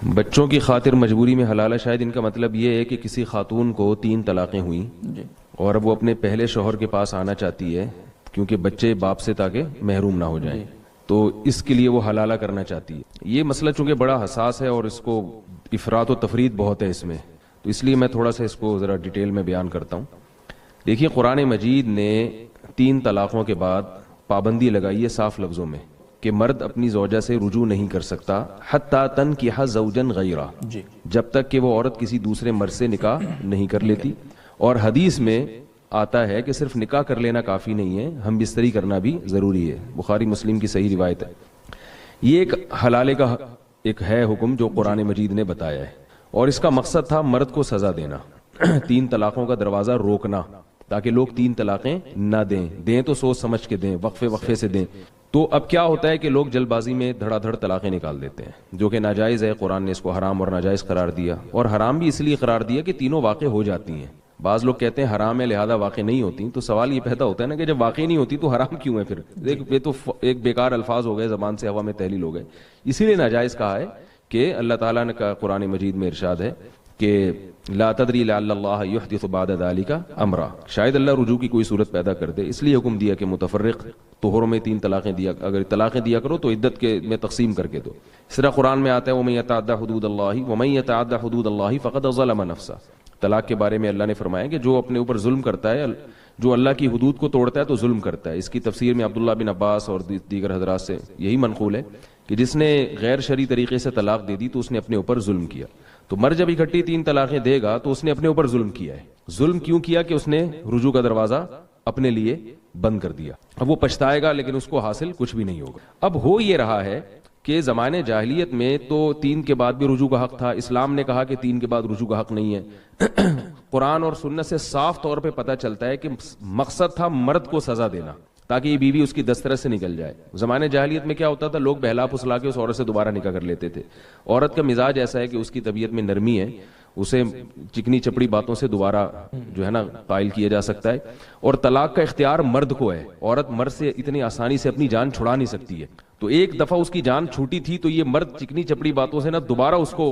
بچوں کی خاطر مجبوری میں حلالہ، شاید ان کا مطلب یہ ہے کہ کسی خاتون کو 3 طلاقیں ہوئیں اور اب وہ اپنے پہلے شوہر کے پاس آنا چاہتی ہے کیونکہ بچے باپ سے تاکہ محروم نہ ہو جائیں، تو اس کے لیے وہ حلالہ کرنا چاہتی ہے۔ یہ مسئلہ چونکہ بڑا حساس ہے اور اس کو افراط و تفرید بہت ہے اس میں، تو اس لیے میں تھوڑا سا اس کو ذرا ڈیٹیل میں بیان کرتا ہوں۔ دیکھیے قرآن مجید نے 3 طلاقوں کے بعد پابندی لگائی ہے صاف لفظوں میں کہ مرد اپنی زوجہ سے رجوع نہیں کر سکتا حتی تنکح زوجا غیرہ، جب تک کہ وہ عورت کسی دوسرے مرد سے نکاح نہیں کر لیتی۔ اور حدیث میں آتا ہے کہ صرف نکاح کر لینا کافی نہیں ہے، ہم بستری کرنا بھی ضروری ہے، بخاری مسلم کی صحیح روایت ہے۔ یہ ایک حلالے کا ایک ہے حکم جو قرآن مجید نے بتایا ہے، اور اس کا مقصد تھا مرد کو سزا دینا، 3 طلاقوں کا دروازہ روکنا تاکہ لوگ 3 طلاقیں نہ دیں تو سوچ سمجھ کے دیں، وقفے سے دیں۔ تو اب کیا ہوتا ہے کہ لوگ جلد بازی میں دھڑا دھڑ طلاقیں نکال دیتے ہیں جو کہ ناجائز ہے۔ قرآن نے اس کو حرام اور ناجائز قرار دیا، اور حرام بھی اس لیے قرار دیا کہ تینوں واقع ہو جاتی ہیں۔ بعض لوگ کہتے ہیں حرام ہے لہذا واقع نہیں ہوتی، تو سوال یہ پیدا ہوتا ہے نا کہ جب واقع نہیں ہوتی تو حرام کیوں ہے؟ پھر یہ تو ایک بیکار الفاظ ہو گئے، زبان سے ہوا میں تحلیل ہو گئے، اسی لیے ناجائز کہا ہے کہ اللہ تعالیٰ نے کا قرآن مجید میں ارشاد ہے کہ لا تدری لعل اللہ یحدث بعد ذلک امرا، شاید اللہ رجوع کی کوئی صورت پیدا کر دے، اس لیے حکم دیا کہ متفرق طہروں میں 3 طلاقیں دیا، اگر طلاقیں دیا کرو تو عدت کے میں تقسیم کر کے دو۔ اس طرح قرآن میں آتا ہے ومن یتعدى حدود اللہ ومن یتعدى حدود اللہ فقد ظلم نفسہ۔ طلاق کے بارے میں اللہ نے فرمایا کہ جو اپنے اوپر ظلم کرتا ہے، جو اللہ کی حدود کو توڑتا ہے تو ظلم کرتا ہے۔ اس کی تفسیر میں عبداللہ بن عباس اور دیگر حضرات سے یہی منقول ہے کہ جس نے غیر شرعی طریقے سے طلاق دے دی تو اس نے اپنے اوپر ظلم کیا۔ تو مرد جب اکٹھی 3 طلاقیں دے گا تو اس نے اپنے اوپر ظلم کیا ہے۔ ظلم کیوں کیا؟ کہ اس نے رجوع کا دروازہ اپنے لیے بند کر دیا۔ اب وہ پچھتائے گا لیکن اس کو حاصل کچھ بھی نہیں ہوگا۔ اب ہو یہ رہا ہے کہ زمانے جاہلیت میں تو 3 کے بعد بھی رجوع کا حق تھا، اسلام نے کہا کہ 3 کے بعد رجوع کا حق نہیں ہے۔ قرآن اور سنت سے صاف طور پہ پتہ چلتا ہے کہ مقصد تھا مرد کو سزا دینا تاکہ یہ بیوی اس کی دسترس سے نکل جائے۔ زمانے جاہلیت میں کیا ہوتا تھا؟ لوگ بہلا پھسلا کے اس عورت سے دوبارہ نکاح کر لیتے تھے۔ عورت کا مزاج ایسا ہے کہ اس کی طبیعت میں نرمی ہے، اسے چکنی چپڑی باتوں سے دوبارہ جو ہے نا قائل کیا جا سکتا ہے، اور طلاق کا اختیار مرد کو ہے۔ عورت مرد سے اتنی آسانی سے اپنی جان چھڑا نہیں سکتی ہے، تو ایک دفعہ اس کی جان چھوٹی تھی تو یہ مرد چکنی چپڑی باتوں سے نا دوبارہ اس کو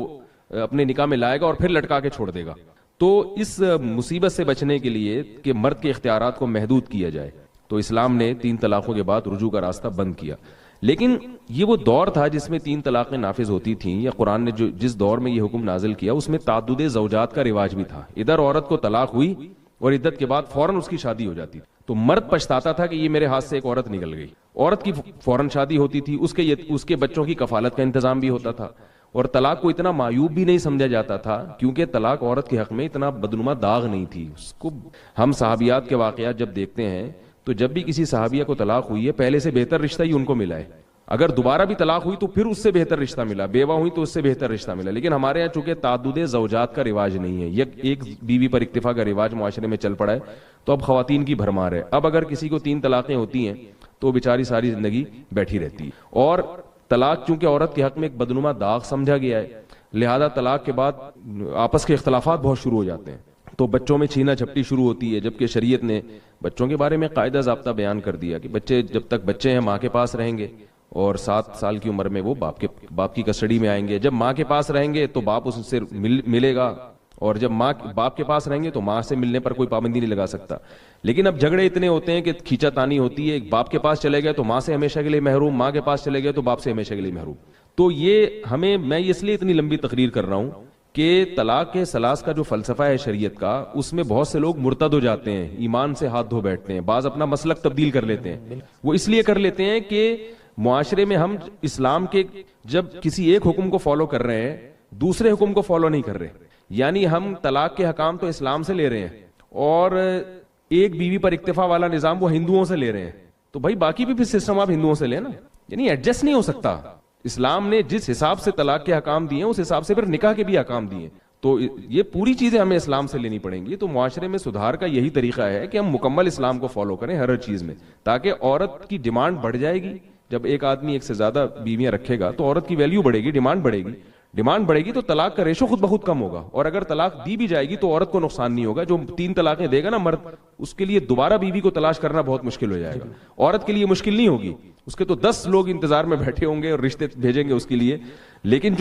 اپنے نکاح میں لائے گا اور پھر لٹکا کے چھوڑ دے گا۔ تو اس مصیبت سے بچنے کے لیے کہ مرد کے اختیارات کو محدود کیا جائے تو اسلام نے 3 طلاقوں کے بعد رجوع کا راستہ بند کیا۔ لیکن یہ وہ دور تھا جس میں 3 طلاقیں نافذ ہوتی تھیں، یا قرآن نے جس دور میں یہ حکم نازل کیا اس میں تعدد زوجات کا رواج بھی تھا۔ ادھر عورت کو طلاق ہوئی اور عدت کے بعد فوراً اس کی شادی ہو جاتی تھی، تو مرد پچھتاتا تھا کہ یہ میرے ہاتھ سے ایک عورت نکل گئی۔ عورت کی فوراً شادی ہوتی تھی، اس کے بچوں کی کفالت کا انتظام بھی ہوتا تھا، اور طلاق کو اتنا معیوب بھی نہیں سمجھا جاتا تھا کیونکہ طلاق عورت کے حق میں اتنا بدنما داغ نہیں تھی۔ اس کو ہم صحابیات کے واقعات جب دیکھتے ہیں تو جب بھی کسی صحابیہ کو طلاق ہوئی ہے پہلے سے بہتر رشتہ ہی ان کو ملا ہے، اگر دوبارہ بھی طلاق ہوئی تو پھر اس سے بہتر رشتہ ملا، بیوہ ہوئی تو اس سے بہتر رشتہ ملا۔ لیکن ہمارے یہاں چونکہ تعدد زوجات کا رواج نہیں ہے، ایک بیوی پر اکتفا کا رواج معاشرے میں چل پڑا ہے، تو اب خواتین کی بھرمار ہے۔ اب اگر کسی کو 3 طلاقیں ہوتی ہیں تو بیچاری ساری زندگی بیٹھی رہتی ہے، اور طلاق چونکہ عورت کے حق میں ایک بدنما داغ سمجھا گیا ہے، لہذا طلاق کے بعد آپس کے اختلافات بہت شروع ہو جاتے ہیں، تو بچوں میں چھینا جھپٹی شروع ہوتی ہے، جبکہ شریعت نے بچوں کے بارے میں قاعدہ ضابطہ بیان کر دیا کہ بچے جب تک بچے ہیں ماں کے پاس رہیں گے، اور 7 سال کی عمر میں وہ باپ کی کسٹڈی میں آئیں گے۔ جب ماں کے پاس رہیں گے تو باپ اس سے ملے گا، اور جب باپ کے پاس رہیں گے تو ماں سے ملنے پر کوئی پابندی نہیں لگا سکتا۔ لیکن اب جھگڑے اتنے ہوتے ہیں کہ کھینچا تانی ہوتی ہے، باپ کے پاس چلے گئے تو ماں سے ہمیشہ کے لیے محروم، ماں کے پاس چلے گئے تو باپ سے ہمیشہ کے لیے محروم۔ تو یہ میں اس لیے اتنی لمبی تقریر کر رہا ہوں کہ طلاق کے ثلاث کا جو فلسفہ ہے شریعت کا، اس میں بہت سے لوگ مرتد ہو جاتے ہیں، ایمان سے ہاتھ دھو بیٹھتے ہیں، بعض اپنا مسلک تبدیل کر لیتے ہیں۔ وہ اس لیے کر لیتے ہیں کہ معاشرے میں ہم اسلام کے جب کسی ایک حکم کو فالو کر رہے ہیں دوسرے حکم کو فالو نہیں کر رہے، یعنی ہم طلاق کے حکام تو اسلام سے لے رہے ہیں اور ایک بیوی پر اکتفا والا نظام وہ ہندوؤں سے لے رہے ہیں، تو بھائی باقی بھی پھر سسٹم آپ ہندوؤں سے لیں نا، یعنی ایڈجسٹ نہیں ہو سکتا۔ اسلام نے جس حساب سے طلاق کے حکام دیے ہیں اس حساب سے پھر نکاح کے بھی حکام دیے ہیں، تو یہ پوری چیزیں ہمیں اسلام سے لینی پڑیں گی۔ تو معاشرے میں سدھار کا یہی طریقہ ہے کہ ہم مکمل اسلام کو فالو کریں ہر چیز میں، تاکہ عورت کی ڈیمانڈ بڑھ جائے گی۔ جب ایک آدمی ایک سے زیادہ بیویاں رکھے گا تو عورت کی ویلیو بڑھے گی، ڈیمانڈ بڑھے گی، ڈیمانڈ بڑھے گی تو طلاق کا ریشو خود بخود کم ہوگا, اور اگر طلاق دی بھی جائے گی تو عورت کو نقصان نہیں ہوگا. جو 3 طلاقیں دے گا نا مرد, اس کے لیے دوبارہ بیوی کو تلاش کرنا بہت مشکل ہو جائے گا. عورت کے لیے مشکل نہیں ہوگی, اس کے تو 10 لوگ انتظار میں بیٹھے ہوں گے اور رشتے بھیجیں گے اس کے لیے, لیکن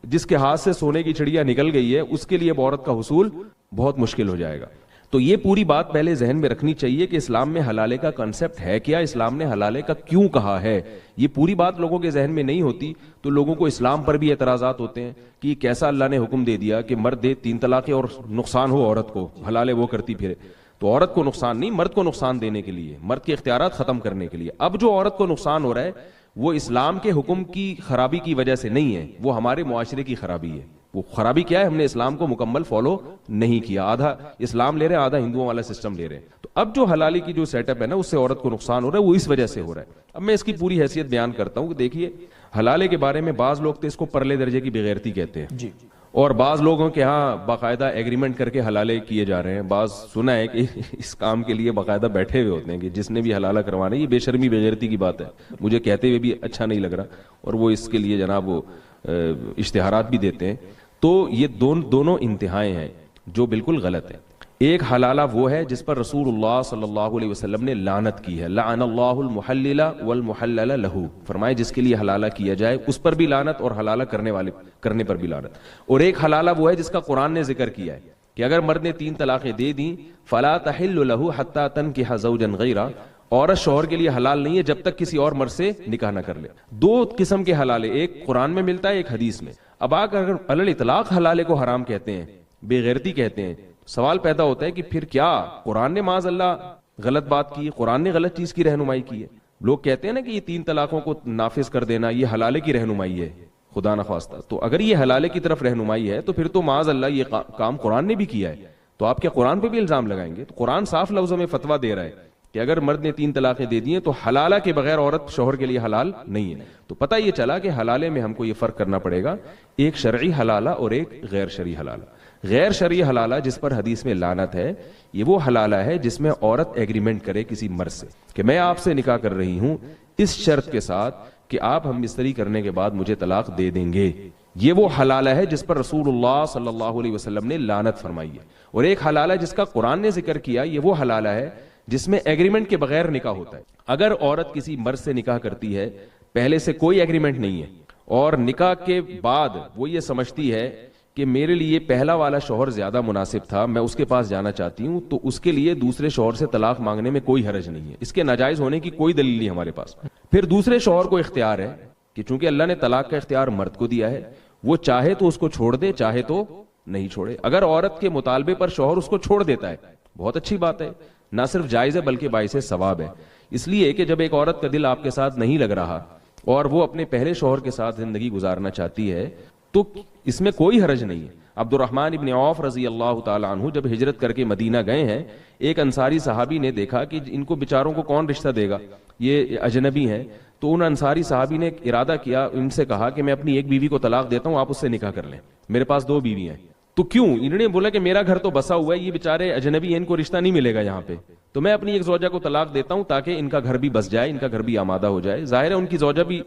جس کے ہاتھ سے سونے کی چڑیا نکل گئی ہے, اس کے لیے اب عورت کا حصول بہت مشکل ہو جائے گا. تو یہ پوری بات پہلے ذہن میں رکھنی چاہیے کہ اسلام میں حلالے کا کنسپٹ ہے کیا, اسلام نے حلالے کا کیوں کہا ہے. یہ پوری بات لوگوں کے ذہن میں نہیں ہوتی, تو لوگوں کو اسلام پر بھی اعتراضات ہوتے ہیں کہ یہ کیسا اللہ نے حکم دے دیا کہ مرد دے 3 طلاقیں اور نقصان ہو عورت کو, حلالے وہ کرتی پھرے. تو عورت کو نقصان نہیں, مرد کو نقصان دینے کے لیے, مرد کے اختیارات ختم کرنے کے لیے. اب جو عورت کو نقصان ہو رہا ہے وہ اسلام کے حکم کی خرابی کی وجہ سے نہیں ہے, وہ ہمارے معاشرے کی خرابی ہے. وہ خرابی کیا ہے, ہم نے اسلام کو مکمل فالو نہیں کیا, آدھا اسلام لے رہے ہیں, آدھا ہندوؤں والا سسٹم لے رہے ہیں. تو اب جو حلالی کی جو سیٹ اپ ہے نا, اس سے عورت کو نقصان ہو رہا ہے, وہ اس وجہ سے ہو رہا ہے. اب میں اس کی پوری حیثیت بیان کرتا ہوں کہ دیکھیے, حلالے کے بارے میں بعض لوگ تو اس کو پرلے درجے کی بغیرتی کہتے ہیں جی, اور بعض لوگوں کے ہاں باقاعدہ ایگریمنٹ کر کے حلالے کیے جا رہے ہیں. بعض سنا ہے کہ اس کام کے لیے باقاعدہ بیٹھے ہوئے ہوتے ہیں کہ جس نے بھی حلالہ کروانا ہے. یہ بے شرمی بغیرتی کی بات ہے, مجھے کہتے ہوئے بھی اچھا نہیں لگ رہا, اور وہ اس کے لیے جناب وہ اشتہارات بھی دیتے ہیں. تو یہ دونوں انتہائیں ہیں جو بالکل غلط ہے. ایک حلالہ وہ ہے جس پر رسول اللہ صلی اللہ علیہ وسلم نے لعنت کی ہے, لعن اللہ المحلل والمحلل لہ, فرمائے جس کے لیے حلالہ کیا جائے اس پر بھی لعنت اور حلالہ کرنے پر بھی لعنت. اور ایک حلالہ وہ ہے جس کا قرآن نے ذکر کیا ہے کہ اگر مرد نے 3 طلاقیں دے دیں, فلا تحل لہ حتی تنکح زوجا غیرہ, عورت شوہر کے لیے حلال نہیں ہے جب تک کسی اور مرد سے نکاح نہ کر لے. 2 قسم کے حلالے, ایک قرآن میں ملتا ہے, ایک حدیث میں. اب اگر علی الاطلاق حلالے کو حرام کہتے ہیں, بے غیرتی کہتے ہیں, سوال پیدا ہوتا ہے کہ پھر کیا قرآن نے معاذ اللہ غلط بات کی, قرآن نے غلط چیز کی رہنمائی کی ہے. لوگ کہتے ہیں نا کہ یہ 3 طلاقوں کو نافذ کر دینا یہ حلالے کی رہنمائی ہے, خدا نخواستہ. تو اگر یہ حلالے کی طرف رہنمائی ہے تو پھر تو معاذ اللہ یہ کام قرآن نے بھی کیا ہے, تو آپ کیا قرآن پہ بھی الزام لگائیں گے؟ تو قرآن صاف لفظوں میں فتویٰ دے رہا ہے کہ اگر مرد نے 3 طلاقیں دے دی ہیں تو حلالہ کے بغیر عورت شوہر کے لیے حلال نہیں ہے. تو پتہ یہ چلا کہ حلالے میں ہم کو یہ فرق کرنا پڑے گا, ایک شرعی حلالہ اور ایک غیر شرعی حلالہ. غیر شرعی حلالہ جس پر حدیث میں لعنت ہے, یہ وہ حلالہ ہے جس میں عورت ایگریمنٹ کرے کسی مرد سے کہ میں آپ سے نکاح کر رہی ہوں اس شرط کے ساتھ کہ آپ ہم مستری کرنے کے بعد مجھے طلاق دے دیں گے. یہ وہ حلالہ ہے جس پر رسول اللہ صلی اللہ علیہ وسلم نے لعنت فرمائی ہے. اور ایک حلالہ جس کا قرآن نے ذکر کیا, یہ وہ حلالہ ہے جس میں ایگریمنٹ کے بغیر نکاح ہوتا ہے. اگر عورت کسی مرد سے نکاح کرتی ہے, پہلے سے کوئی ایگریمنٹ نہیں ہے, اور نکاح کے بعد وہ یہ سمجھتی ہے کہ میرے لیے پہلا والا شوہر زیادہ مناسب تھا, میں اس کے پاس جانا چاہتی ہوں, تو اس کے لیے دوسرے شوہر سے طلاق مانگنے میں کوئی حرج نہیں ہے, اس کے ناجائز ہونے کی کوئی دلیل نہیں ہمارے پاس. پھر دوسرے شوہر کو اختیار ہے کہ چونکہ اللہ نے طلاق کا اختیار مرد کو دیا ہے, وہ چاہے تو اس کو چھوڑ دے, چاہے تو نہیں چھوڑے. اگر عورت کے مطالبے پر شوہر اس کو چھوڑ دیتا ہے, بہت اچھی بات ہے, نہ صرف جائز ہے بلکہ باعث ثواب ہے. اس لیے کہ جب ایک عورت کا دل آپ کے ساتھ نہیں لگ رہا اور وہ اپنے پہلے شوہر کے ساتھ زندگی گزارنا چاہتی ہے تو اس میں کوئی حرج نہیں ہے. عبد الرحمن ابن عوف رضی اللہ تعالی عنہ جب ہجرت کر کے مدینہ گئے ہیں, ایک انصاری صحابی نے دیکھا کہ ان کو بیچاروں کو کون رشتہ دے گا, یہ اجنبی ہیں. تو ان انصاری صحابی نے ارادہ کیا, ان سے کہا کہ میں اپنی ایک بیوی کو طلاق دیتا ہوں, آپ اس سے نکاح کر لیں, میرے پاس 2 بیوی ہیں. تو کیوں؟ انہوں نے بولا کہ میرا گھر تو بسا ہوا ہے, یہ بیچارے اجنبی ہیں, ان کو رشتہ نہیں ملے گا یہاں پہ, تو میں اپنی ایک زوجہ کو طلاق دیتا ہوں تاکہ ان کا گھر بھی بس جائے, ان کا گھر بھی آمادہ ہو جائے. ظاہر ہے ان کی زوجہ بھی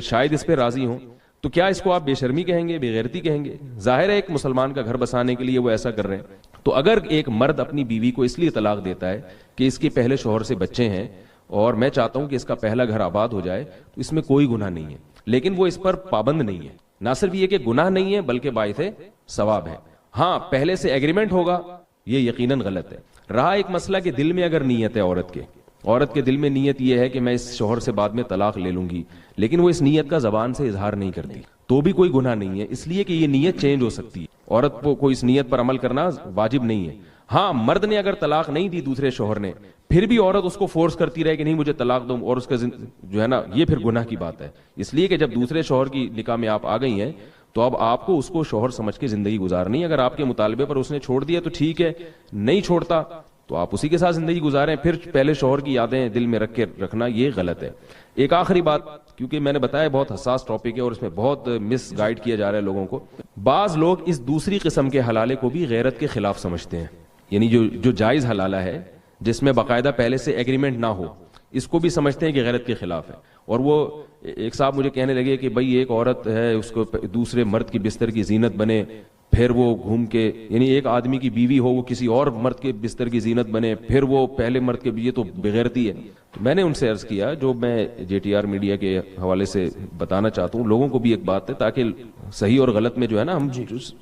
شاید اس پہ راضی ہوں. تو کیا اس کو آپ بے شرمی کہیں گے, بے غیرتی کہیں گے؟ ظاہر ہے ایک مسلمان کا گھر بسانے کے لیے وہ ایسا کر رہے ہیں. تو اگر ایک مرد اپنی بیوی کو اس لیے طلاق دیتا ہے کہ اس کے پہلے شوہر سے بچے ہیں اور میں چاہتا ہوں کہ اس کا پہلا گھر آباد ہو جائے, تو اس میں کوئی گناہ نہیں ہے, لیکن وہ اس پر پابند نہیں ہے. نہ صرف یہ کہ گناہ نہیں ہے بلکہ باعث ثواب ہے. ہاں پہلے سے ایگریمنٹ ہوگا, یہ یقیناً غلط ہے. رہا ایک مسئلہ کہ دل میں اگر نیت ہے عورت کے دل میں نیت یہ ہے کہ میں اس شوہر سے بعد میں طلاق لے لوں گی, لیکن وہ اس نیت کا زبان سے اظہار نہیں کرتی, تو بھی کوئی گناہ نہیں ہے, اس لیے کہ یہ نیت چینج ہو سکتی ہے. عورت کو اس نیت پر عمل کرنا واجب نہیں ہے. ہاں مرد نے اگر طلاق نہیں دی دوسرے شوہر نے, پھر بھی عورت اس کو فورس کرتی رہے کہ نہیں مجھے طلاق دو, اور اس کا جو ہے نا یہ پھر گناہ کی بات ہے. اس لیے کہ جب دوسرے شوہر کی نکاح میں آپ آ گئی ہیں تو اب آپ کو اس کو شوہر سمجھ کے زندگی گزارنی. اگر آپ کے مطالبے پر اس نے چھوڑ دیا تو ٹھیک ہے, نہیں چھوڑتا تو آپ اسی کے ساتھ زندگی گزاریں. پھر پہلے شوہر کی یادیں دل میں رکھ کے رکھنا یہ غلط ہے. ایک آخری بات, کیونکہ میں نے بتایا بہت حساس ٹاپک ہے اور اس میں بہت مس گائیڈ کیا جا رہا ہے لوگوں کو. بعض لوگ اس دوسری قسم کے حلالے کو بھی غیرت کے خلاف سمجھتے ہیں, یعنی جو جائز حلالہ ہے جس میں باقاعدہ پہلے سے ایگریمنٹ نہ ہو اس کو بھی سمجھتے ہیں کہ غیرت کے خلاف ہے. اور وہ ایک صاحب مجھے کہنے لگے کہ بھائی ایک عورت ہے اس کو دوسرے مرد کی بستر کی زینت بنے, پھر وہ گھوم کے, یعنی ایک آدمی کی بیوی ہو وہ کسی اور مرد کے بستر کی زینت بنے, پھر وہ پہلے مرد کے, یہ تو بغیرتی ہے. میں نے ان سے عرض کیا, جو میں جے ٹی آر میڈیا کے حوالے سے بتانا چاہتا ہوں لوگوں کو بھی ایک بات ہے, تاکہ صحیح اور غلط میں جو ہے نا, ہم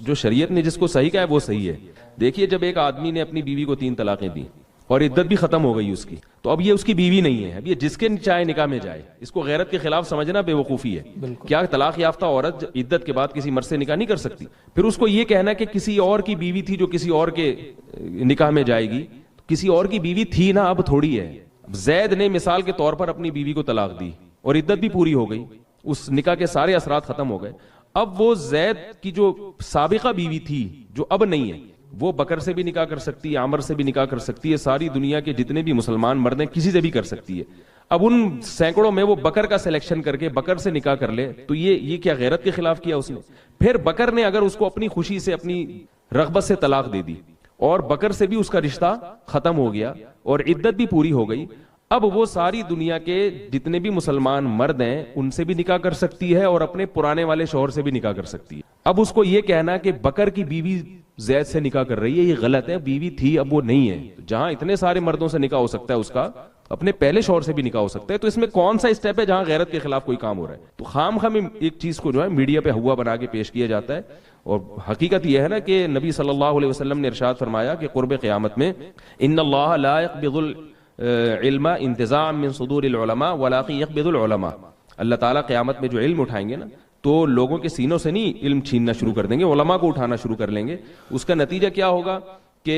جو شریعت نے جس کو صحیح کہا ہے وہ صحیح ہے. دیکھیے جب ایک آدمی نے اپنی بیوی کو 3 طلاقیں دی اور عدت بھی ختم ہو گئی اس کی, تو اب یہ اس کی بیوی نہیں ہے, اب یہ جس کے چاہے نکاح میں جائے. اس کو غیرت کے خلاف سمجھنا بے وقوفی ہے. کیا طلاق یافتہ عورت عدت کے بعد کسی مرد سے نکاح نہیں کر سکتی؟ پھر اس کو یہ کہنا کہ کسی اور کی بیوی تھی جو کسی اور کے نکاح میں جائے گی, کسی اور کی بیوی تھی نا, اب تھوڑی ہے. زید نے مثال کے طور پر اپنی بیوی کو طلاق دی اور عدت بھی پوری ہو گئی, اس نکاح کے سارے اثرات ختم ہو گئے. اب وہ زید کی جو سابقہ بیوی تھی جو اب نہیں ہے, وہ بکر سے بھی نکاح کر سکتی ہے, عامر سے بھی نکاح کر سکتی ہے, ساری دنیا کے جتنے بھی مسلمان مرد ہیں کسی سے بھی کر سکتی ہے. اب ان سینکڑوں میں وہ بکر کا سلیکشن کر کے بکر سے نکاح کر لے, تو یہ کیا غیرت کے خلاف کیا اس نے؟ پھر بکر نے اگر اس کو اپنی خوشی سے اپنی رغبت سے طلاق دے دی اور بکر سے بھی اس کا رشتہ ختم ہو گیا اور عدت بھی پوری ہو گئی, اب وہ ساری دنیا کے جتنے بھی مسلمان مرد ہیں ان سے بھی نکاح کر سکتی ہے اور اپنے پرانے والے شوہر سے بھی نکاح کر سکتی ہے. اب اس کو یہ کہنا کہ بکر کی بیوی زید سے نکاح کر رہی ہے, یہ غلط ہے. بیوی تھی اب وہ نہیں ہے. جہاں اتنے سارے مردوں سے نکاح ہو سکتا ہے اس کا, اپنے پہلے شوہر سے بھی نکاح ہو سکتا ہے. تو اس میں کون سا اسٹیپ ہے جہاں غیرت کے خلاف کوئی کام ہو رہا ہے؟ تو خام ایک چیز کو جو ہے میڈیا پہ ہوا بنا کے پیش کیا جاتا ہے. اور حقیقت یہ ہے نا کہ نبی صلی اللہ علیہ وسلم نے ارشاد فرمایا کہ قرب قیامت میں ان اللہ لا يقبض العلم انتزاعا من صدور العلماء ولكن يقبض العلماء. اللہ تعالیٰ قیامت میں جو علم اٹھائیں گے نا, تو لوگوں کے سینوں سے نہیں علم چھیننا شروع کر دیں گے, علماء کو اٹھانا شروع کر لیں گے. اس کا نتیجہ کیا ہوگا کہ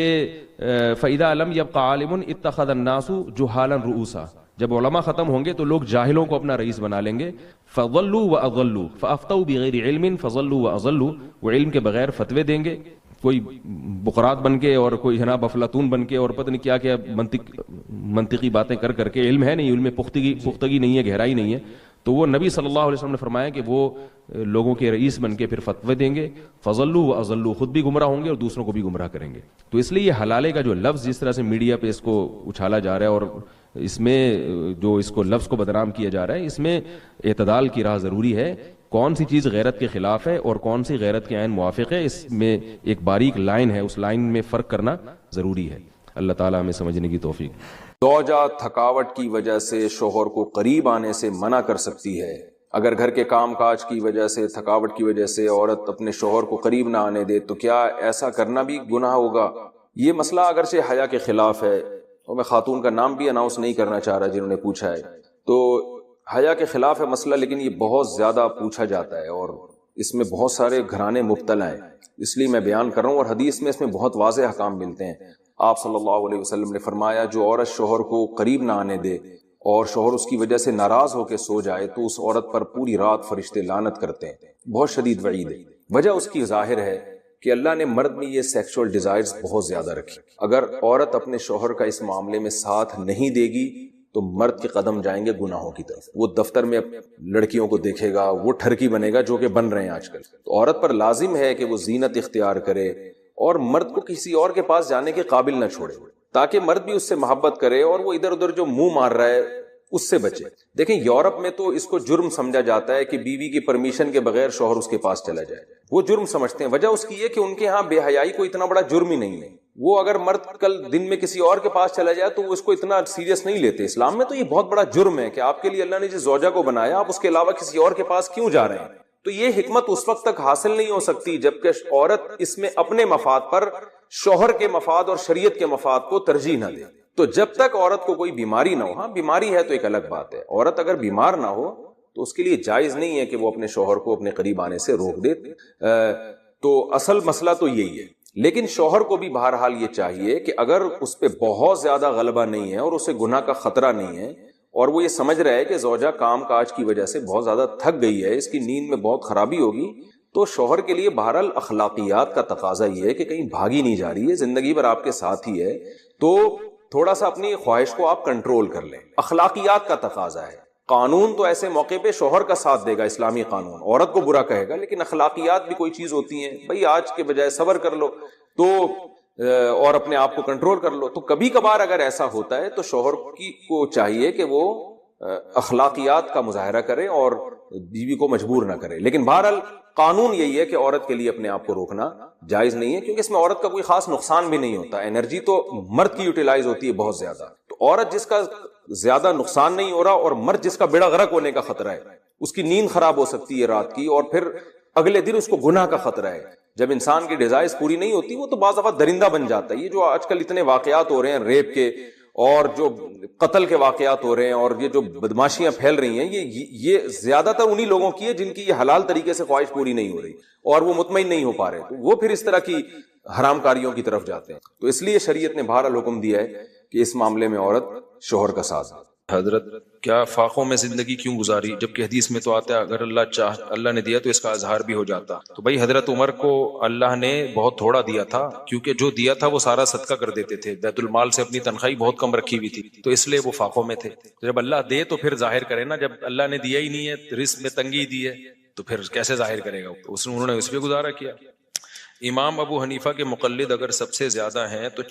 فَإِذَا لَمْ يَبْقَ عَالِمٌ اتَّخَذَ النَّاسُ جُهَالًا رُؤُوسًا, جب علماء ختم ہوں گے تو لوگ جاہلوں کو اپنا رئیس بنا لیں گے. فَضَلُّوا وَأَضَلُّوا فَأَفْتَوْا بِغَيْرِ عِلْمٍ فَضَلُّوا وَأَضَلُّوا, وہ علم کے بغیر فتوے دیں گے, کوئی بقرات بن کے اور کوئی جناب افلاطون بن کے اور پتہ نہیں کیا کیا منطقی باتیں کر کے. علم ہے نہیں, علم میں پختگی نہیں ہے, گہرائی نہیں ہے. تو وہ نبی صلی اللہ علیہ وسلم نے فرمایا کہ وہ لوگوں کے رئیس بن کے پھر فتوے دیں گے. فضلوا واضلوا, خود بھی گمراہ ہوں گے اور دوسروں کو بھی گمراہ کریں گے. تو اس لیے یہ حلالے کا جو لفظ جس طرح سے میڈیا پہ اس کو اچھالا جا رہا ہے اور اس میں جو اس کو لفظ کو بدنام کیا جا رہا ہے, اس میں اعتدال کی راہ ضروری ہے. کون سی چیز غیرت کے خلاف ہے اور کون سی غیرت کے عین موافق ہے, اس میں ایک باریک لائن ہے, اس لائن میں فرق کرنا ضروری ہے. اللہ تعالیٰ ہمیں سمجھنے کی توفیق. زوجہ تھکاوٹ کی وجہ سے شوہر کو قریب آنے سے منع کر سکتی ہے. اگر گھر کے کام کاج کی وجہ سے, تھکاوٹ کی وجہ سے عورت اپنے شوہر کو قریب نہ آنے دے, تو کیا ایسا کرنا بھی گناہ ہوگا؟ یہ مسئلہ اگرچہ حیا کے خلاف ہے, اور میں خاتون کا نام بھی اناؤنس نہیں کرنا چاہ رہا جنہوں نے پوچھا ہے, تو حیا کے خلاف ہے مسئلہ, لیکن یہ بہت زیادہ پوچھا جاتا ہے اور اس میں بہت سارے گھرانے مبتلا ہیں. اس لیے میں بیان کر رہا ہوں, اور حدیث میں اس میں بہت واضح احکام ملتے ہیں. آپ صلی اللہ علیہ وسلم نے فرمایا جو عورت شوہر کو قریب نہ آنے دے اور شوہر اس کی وجہ سے ناراض ہو کے سو جائے تو اس عورت پر پوری رات فرشتے لعنت کرتے ہیں. بہت شدید وعید ہے. وجہ اس کی ظاہر ہے کہ اللہ نے مرد میں یہ سیکشول ڈیزائرز بہت زیادہ رکھی. اگر عورت اپنے شوہر کا اس معاملے میں ساتھ نہیں دے گی تو مرد کے قدم جائیں گے گناہوں کی طرف. وہ دفتر میں لڑکیوں کو دیکھے گا, وہ ٹھرکی بنے گا جو کہ بن رہے ہیں آج کل. تو عورت پر لازم ہے کہ وہ زینت اختیار کرے اور مرد کو کسی اور کے پاس جانے کے قابل نہ چھوڑے, تاکہ مرد بھی اس سے محبت کرے اور وہ ادھر ادھر جو منہ مار رہا ہے اس سے بچے. دیکھیں یورپ میں تو اس کو جرم سمجھا جاتا ہے کہ بیوی کی پرمیشن کے بغیر شوہر اس کے پاس چلا جائے, وہ جرم سمجھتے ہیں. وجہ اس کی یہ کہ ان کے ہاں بے حیائی کو اتنا بڑا جرم ہی نہیں ہے. وہ اگر مرد کل دن میں کسی اور کے پاس چلا جائے تو وہ اس کو اتنا سیریس نہیں لیتے. اسلام میں تو یہ بہت بڑا جرم ہے کہ آپ کے لیے اللہ نے جس زوجہ کو بنایا آپ اس کے علاوہ کسی اور کے پاس کیوں جا رہے ہیں. تو یہ حکمت اس وقت تک حاصل نہیں ہو سکتی جبکہ عورت اس میں اپنے مفاد پر شوہر کے مفاد اور شریعت کے مفاد کو ترجیح نہ دے. تو جب تک عورت کو کوئی بیماری نہ ہو, ہاں بیماری ہے تو ایک الگ بات ہے, عورت اگر بیمار نہ ہو تو اس کے لیے جائز نہیں ہے کہ وہ اپنے شوہر کو اپنے قریب آنے سے روک دے. تو اصل مسئلہ تو یہی ہے. لیکن شوہر کو بھی بہرحال یہ چاہیے کہ اگر اس پہ بہت زیادہ غلبہ نہیں ہے اور اسے گناہ کا خطرہ نہیں ہے اور وہ یہ سمجھ رہا ہے کہ زوجہ کام کاج کی وجہ سے بہت زیادہ تھک گئی ہے, اس کی نیند میں بہت خرابی ہوگی, تو شوہر کے لیے بہرحال اخلاقیات کا تقاضا یہ ہے کہ کہیں بھاگی نہیں جا رہی ہے, زندگی بھر آپ کے ساتھ ہی ہے, تو تھوڑا سا اپنی خواہش کو آپ کنٹرول کر لیں. اخلاقیات کا تقاضا ہے. قانون تو ایسے موقع پہ شوہر کا ساتھ دے گا, اسلامی قانون عورت کو برا کہے گا, لیکن اخلاقیات بھی کوئی چیز ہوتی ہیں. بھئی آج کے بجائے صبر کر لو. تو اور اپنے آپ کو کنٹرول کر لو. تو کبھی کبھار اگر ایسا ہوتا ہے تو شوہر کو چاہیے کہ وہ اخلاقیات کا مظاہرہ کرے اور بیوی کو مجبور نہ کرے. لیکن بہرحال قانون یہی ہے کہ عورت کے لیے اپنے آپ کو روکنا جائز نہیں ہے، کیونکہ اس میں عورت کا کوئی خاص نقصان بھی نہیں ہوتا. انرجی تو مرد کی یوٹیلائز ہوتی ہے بہت زیادہ. تو عورت جس کا زیادہ نقصان نہیں ہو رہا اور مرد جس کا بیڑا غرق ہونے کا خطرہ ہے، اس کی نیند خراب ہو سکتی ہے رات کی، اور پھر اگلے دن اس کو گناہ کا خطرہ ہے. جب انسان کی ڈیزائرز پوری نہیں ہوتی وہ تو بعض دفعہ درندہ بن جاتا ہے. یہ جو آج کل اتنے واقعات ہو رہے ہیں ریپ کے اور جو قتل کے واقعات ہو رہے ہیں اور یہ جو بدماشیاں پھیل رہی ہیں، یہ زیادہ تر انہی لوگوں کی ہے جن کی یہ حلال طریقے سے خواہش پوری نہیں ہو رہی اور وہ مطمئن نہیں ہو پا رہے، تو وہ پھر اس طرح کی حرام کاریوں کی طرف جاتے ہیں. تو اس لیے شریعت نے بہرحال حکم دیا ہے کہ اس معاملے میں عورت شوہر کا ساتھ. حضرت کیا فاقوں میں زندگی کیوں گزاری، جبکہ حدیث میں تو آتا ہے اگر اللہ نے دیا تو اس کا اظہار بھی ہو جاتا. تو بھائی حضرت عمر کو اللہ نے بہت تھوڑا دیا تھا، کیونکہ جو دیا تھا وہ سارا صدقہ کر دیتے تھے، بیت المال سے اپنی تنخواہ بہت کم رکھی ہوئی تھی، تو اس لیے وہ فاقوں میں تھے. جب اللہ دے تو پھر ظاہر کرے نا، جب اللہ نے دیا ہی نہیں ہے، رزق میں تنگی دی ہے، تو پھر کیسے ظاہر کرے گا؟ انہوں نے اس پہ گزارا کیا. امام ابو حنیفہ کے مقلد اگر سب سے زیادہ ہیں تو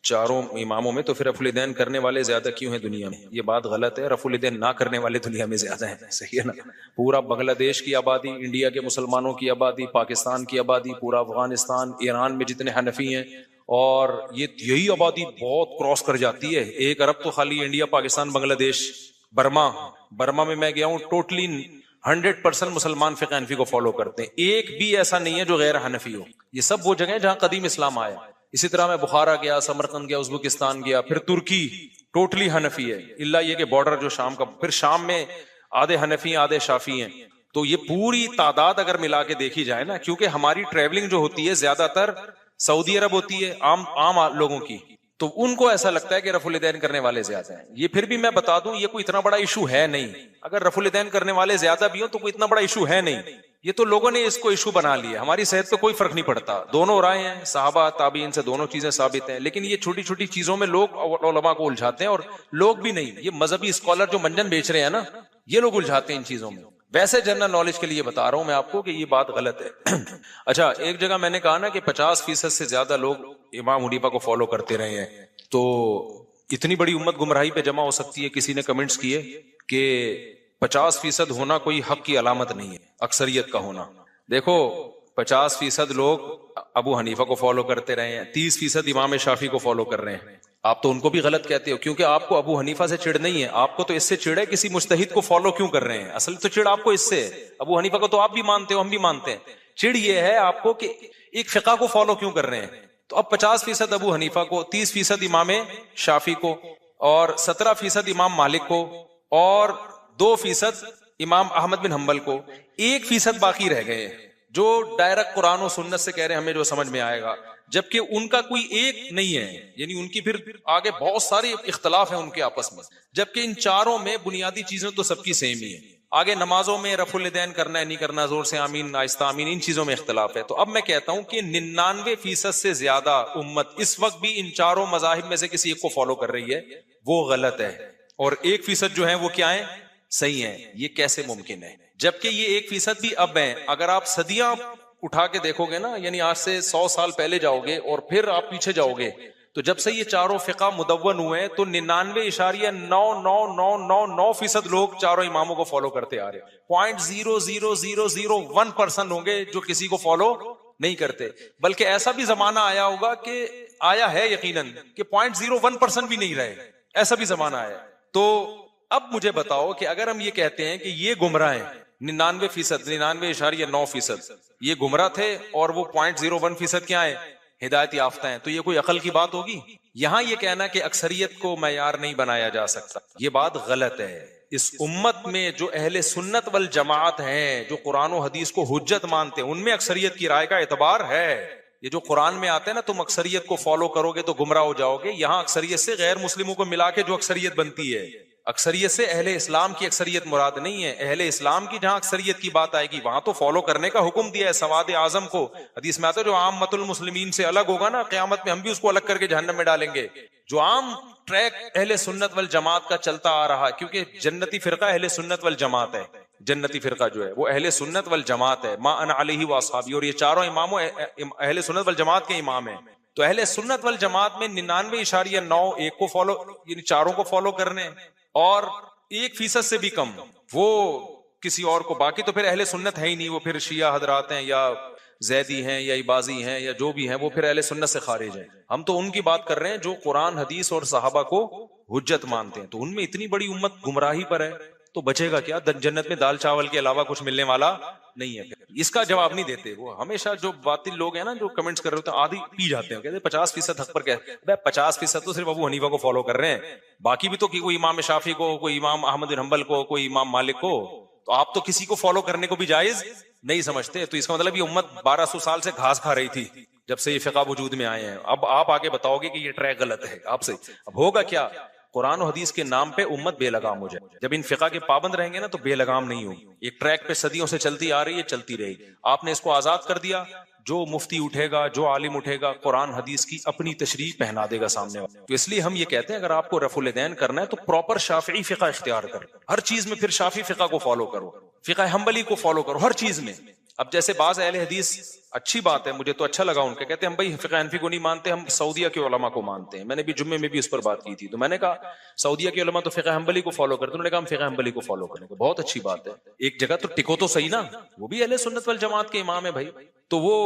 چاروں اماموں میں، تو پھر رفع الیدین کرنے والے زیادہ کیوں ہیں دنیا میں؟ یہ بات غلط ہے. رفع الیدین نہ کرنے والے دنیا میں زیادہ ہیں، صحیح ہے نا؟ پورا بنگلہ دیش کی آبادی، انڈیا کے مسلمانوں کی آبادی، پاکستان کی آبادی، پورا افغانستان، ایران میں جتنے حنفی ہیں، اور یہی آبادی بہت کراس کر جاتی ہے. 1 ارب تو خالی انڈیا، پاکستان، بنگلہ دیش، برما میں میں گیا ہوں، ٹوٹلی 100% مسلمان فقہ حنفی کو فالو کرتے ہیں. ایک بھی ایسا نہیں ہے جو غیر حنفی ہو. یہ سب وہ جگہیں جہاں قدیم اسلام آیا. اسی طرح میں بخارا گیا، سمرقند گیا، ازبکستان گیا، پھر ترکی ٹوٹلی حنفی ہے، اللہ یہ کہ بارڈر جو شام کا، پھر شام میں آدھے حنفی آدھے شافی ہیں. تو یہ پوری تعداد اگر ملا کے دیکھی جائے نا، کیونکہ ہماری ٹریولنگ جو ہوتی ہے زیادہ تر سعودی عرب ہوتی ہے عام لوگوں کی، تو ان کو ایسا لگتا ہے کہ رفع الیدین کرنے والے زیادہ ہیں. یہ پھر بھی میں بتا دوں یہ کوئی اتنا بڑا ایشو ہے نہیں. اگر رفع الیدین کرنے والے زیادہ بھی ہوں تو کوئی اتنا بڑا ایشو ہے نہیں. یہ تو لوگوں نے اس کو ایشو بنا لیا. ہماری صحت پہ کوئی فرق نہیں پڑتا، دونوں رائے ہیں، صحابہ تابعین سے دونوں چیزیں ثابت ہیں. لیکن یہ چھوٹی چھوٹی چیزوں میں لوگ علماء کو الجھاتے ہیں، اور لوگ بھی نہیں، یہ مذہبی اسکالر جو منجن بیچ رہے ہیں نا، یہ لوگ الجھاتے ہیں ان چیزوں میں. ویسے جنرل نالج کے لیے بتا رہا ہوں میں آپ کو کہ یہ بات غلط ہے. اچھا، ایک جگہ میں نے کہا نا کہ 50% سے زیادہ لوگ امام حنیفہ کو فالو کرتے رہے ہیں، تو اتنی بڑی امت گمراہی پہ جمع ہو سکتی ہے. کسی نے کمنٹس کیے کہ 50% ہونا کوئی حق کی علامت نہیں ہے، اکثریت کا ہونا. دیکھو 50% لوگ ابو حنیفہ کو فالو کرتے رہے ہیں، 30% امام شافعی کو فالو کر رہے ہیں. آپ تو ان کو بھی غلط کہتے ہو، کیونکہ آپ کو ابو حنیفہ سے چڑ نہیں ہے، آپ کو تو اس سے چڑ ہے کسی مجتہد کو فالو کیوں کر رہے ہیں. اصل تو چڑ آپ کو اس سے ہے. ابو حنیفہ کو تو آپ بھی مانتے ہو، ہم بھی مانتے ہیں. چڑ یہ ہے آپ کو کہ ایک فقہ کو فالو کیوں کر رہے ہیں. تو اب 50% ابو حنیفہ کو، 30% امام شافعی کو، اور 17% امام مالک کو، اور 2% امام احمد بن حنبل کو. 1% باقی رہ گئے جو ڈائریکٹ قرآن و سنت سے کہہ رہے ہیں ہمیں جو سمجھ میں آئے گا، جبکہ ان کا کوئی ایک نہیں ہے. یعنی ان کی پھر آگے بہت سارے اختلاف ہیں ان کے آپس میں، جبکہ ان چاروں میں بنیادی چیزیں تو سب کی سیم ہی ہے. آگے نمازوں میں رفع الیدین کرنا ہے نہیں کرنا، زور سے آمین آہستہ آمین، ان چیزوں میں اختلاف ہے. تو اب میں کہتا ہوں کہ 99% سے زیادہ امت اس وقت بھی ان چاروں مذاہب میں سے کسی ایک کو فالو کر رہی ہے، وہ غلط ہے. اور 1% جو ہیں وہ کیا ہیں؟ صحیح ہیں. یہ کیسے ممکن ہے؟ جبکہ یہ 1% بھی اب ہیں. اگر آپ صدیاں اٹھا کے دیکھو گے نا، یعنی آج سے 100 سال پہلے جاؤ گے اور پھر آپ پیچھے جاؤ گے، تو جب سے یہ چاروں فقہ مدون ہوئے تو 99.9999% لوگ چاروں اماموں کو فالو کرتے آ رہے. 0.00001% ہوں گے جو کسی کو فالو نہیں کرتے. بلکہ ایسا بھی زمانہ آیا ہوگا کہ آیا ہے یقیناً کہ 0.01% بھی نہیں رہے، ایسا بھی زمانہ آیا. تو اب مجھے بتاؤ کہ اگر ہم یہ کہتے ہیں کہ یہ گمراہ ہیں 99%، 99.9% یہ گمراہ تھے، اور وہ 0.01% کیا ہے؟ ہدایت یافتہ ہیں، تو یہ کوئی عقل کی بات ہوگی؟ یہاں یہ کہنا کہ اکثریت کو معیار نہیں بنایا جا سکتا، یہ بات غلط ہے. اس امت میں جو اہل سنت والجماعت ہیں، جو قرآن و حدیث کو حجت مانتے ہیں، ان میں اکثریت کی رائے کا اعتبار ہے. یہ جو قرآن میں آتے ہیں نا، تم اکثریت کو فالو کرو گے تو گمراہ ہو جاؤ گے، یہاں اکثریت سے غیر مسلموں کو ملا کے جو اکثریت بنتی ہے، اکثریت سے اہل اسلام کی اکثریت مراد نہیں ہے. اہل اسلام کی جہاں اکثریت کی بات آئے گی وہاں تو فالو کرنے کا حکم دیا ہے. سواد اعظم کو حدیث میں آتا ہے جو عامۃ المسلمین سے الگ ہوگا نا، قیامت میں ہم بھی اس کو الگ کر کے جہنم میں ڈالیں گے. جو عام ٹریک اہل سنت والجماعت کا چلتا آ رہا ہے، کیونکہ جنتی فرقہ اہل سنت والجماعت ہے. جنتی فرقہ جو ہے وہ اہل سنت والجماعت ہے، ما انا علیہ واصحابی، اور یہ چاروں اماموں اہل سنت والجماعت کے امام ہیں. تو اہل سنت والجماعت میں 99.91 کو فالو، یعنی چاروں کو فالو کرنے، اور 1% سے بھی کم وہ کسی اور کو، باقی تو پھر اہل سنت ہے ہی نہیں، وہ پھر شیعہ حضرات ہیں یا زیدی ہیں یا عباضی ہیں یا جو بھی ہیں، وہ پھر اہل سنت سے خارج ہیں. ہم تو ان کی بات کر رہے ہیں جو قرآن حدیث اور صحابہ کو حجت مانتے ہیں. تو ان میں اتنی بڑی امت گمراہی پر ہے تو بچے گا کیا؟ جنت میں دال چاول کے علاوہ کچھ ملنے والا نہیں ہے. اس کا جواب نہیں دیتے وہ. ہمیشہ جو باطل لوگ ہیں نا جو کمنٹس کر رہے ہوتے ہیں، آدھی پی جاتے ہیں، کہتے ہیں 50% حق پر. کہتے ہیں 50% تو صرف ابو حنیفہ کو فالو کر رہے ہیں، باقی بھی تو کوئی امام شافعی کو، کوئی امام احمد بن حنبل کو، کوئی امام مالک کو. تو آپ تو کسی کو فالو کرنے کو بھی جائز نہیں سمجھتے. تو اس کا مطلب یہ امت 1200 سال سے گھاس کھا رہی تھی جب سے یہ فقہ وجود میں آئے ہیں. اب آپ آگے بتاؤ گے کہ یہ ٹریک غلط ہے آپ سے. اب ہوگا کیا؟ قرآن و حدیث کے نام پہ امت بے لگام ہو جائے. جب ان فقہ کے پابند رہیں گے نا تو بے لگام نہیں ہوگی. ایک ٹریک پہ صدیوں سے چلتی آ رہی ہے، چلتی رہے گی. آپ نے اس کو آزاد کر دیا، جو مفتی اٹھے گا، جو عالم اٹھے گا، قرآن حدیث کی اپنی تشریح پہنا دے گا سامنے والے. تو اس لیے ہم یہ کہتے ہیں اگر آپ کو رفع الیدین کرنا ہے تو پراپر شافعی فقہ اختیار کرو. ہر چیز میں پھر شافعی فقہ کو فالو کرو، فقہ حنبلی کو فالو کرو ہر چیز میں. اب جیسے بعض اہل حدیث، اچھی بات ہے، مجھے تو اچھا لگا ان کے، کہتے ہیں ہم بھائی فقہ حنفی کو نہیں مانتے، ہم سعودیہ کے علماء کو مانتے ہیں. میں نے بھی جمعے میں بھی اس پر بات کی تھی، تو میں نے کہا سعودیہ کے علماء تو فقہ حنبلی کو فالو کرتے ہیں. انہوں نے کہا ہم فقہ حنبلی کو فالو کریں گے. بہت اچھی بات ہے، ایک جگہ تو ٹکو تو صحیح نا. وہ بھی اہل سنت والجماعت کے امام ہے بھائی. تو وہ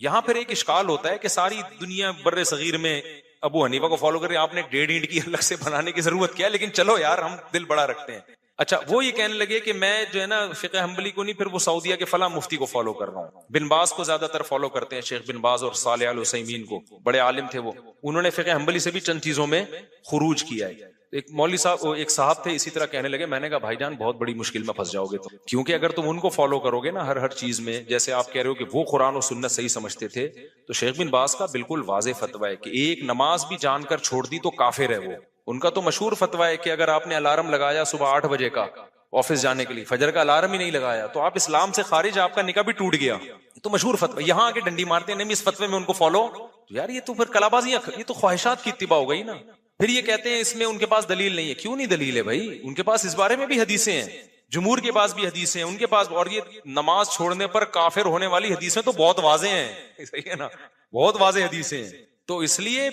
یہاں پھر ایک اشکال ہوتا ہے کہ ساری دنیا بر صغیر میں ابو حنیفہ کو فالو کریں، آپ نے 1.5 اینٹ کی الگ سے بنانے کی ضرورت کیا ہے؟ لیکن چلو یار ہم دل بڑا رکھتے ہیں. اچھا وہ یہ کہنے لگے کہ میں جو ہے نا فقہ حنبلی کو نہیں، پھر وہ سعودیہ کے فلاں مفتی کو فالو کر رہا ہوں. بن باز کو زیادہ تر فالو کرتے ہیں، شیخ بن باز اور صالح العثیمین کو، بڑے عالم تھے وہ. انہوں نے فقہ حنبلی سے بھی چند چیزوں میں خروج کیا ہے. ایک مولوی صاحب، ایک صاحب تھے اسی طرح کہنے لگے. میں نے کہا بھائی جان بہت بڑی مشکل میں پھنس جاؤ گے، تو کیونکہ اگر تم ان کو فالو کرو گے نا ہر چیز میں، جیسے آپ کہہ رہے ہو کہ وہ قرآن و سنت صحیح سمجھتے تھے، تو شیخ بن باز کا بالکل واضح فتویٰ ہے کہ ایک نماز بھی جان کر چھوڑ دی تو کافر ہے وہ. ان کا تو مشہور فتویٰ ہے کہ اگر آپ نے الارم لگایا صبح 8 بجے کا آفس جانے کے لیے، فجر کا الارم ہی نہیں لگایا، تو آپ اسلام سے خارج، آپ کا نکاح بھی ٹوٹ گیا. یہ تو مشہور فتویٰ. یہاں آ کے ڈنڈی مارتے ہیں نہیں اس فتوے میں ان کو فالو. تو یار یہ تو پھر کلابازی، یہ تو خواہشات کی اتباع ہو گئی نا. پھر یہ کہتے ہیں اس میں ان کے پاس دلیل نہیں ہے. کیوں نہیں دلیل ہے بھائی؟ ان کے پاس اس بارے میں بھی حدیثیں ہیں، جمہور کے پاس بھی حدیثیں ہیں، ان کے پاس. اور یہ نماز چھوڑنے پر کافر ہونے والی حدیثیں تو بہت واضح ہیں، صحیح ہے نا، بہت واضح حدیثیں ہیں. تو اس لیے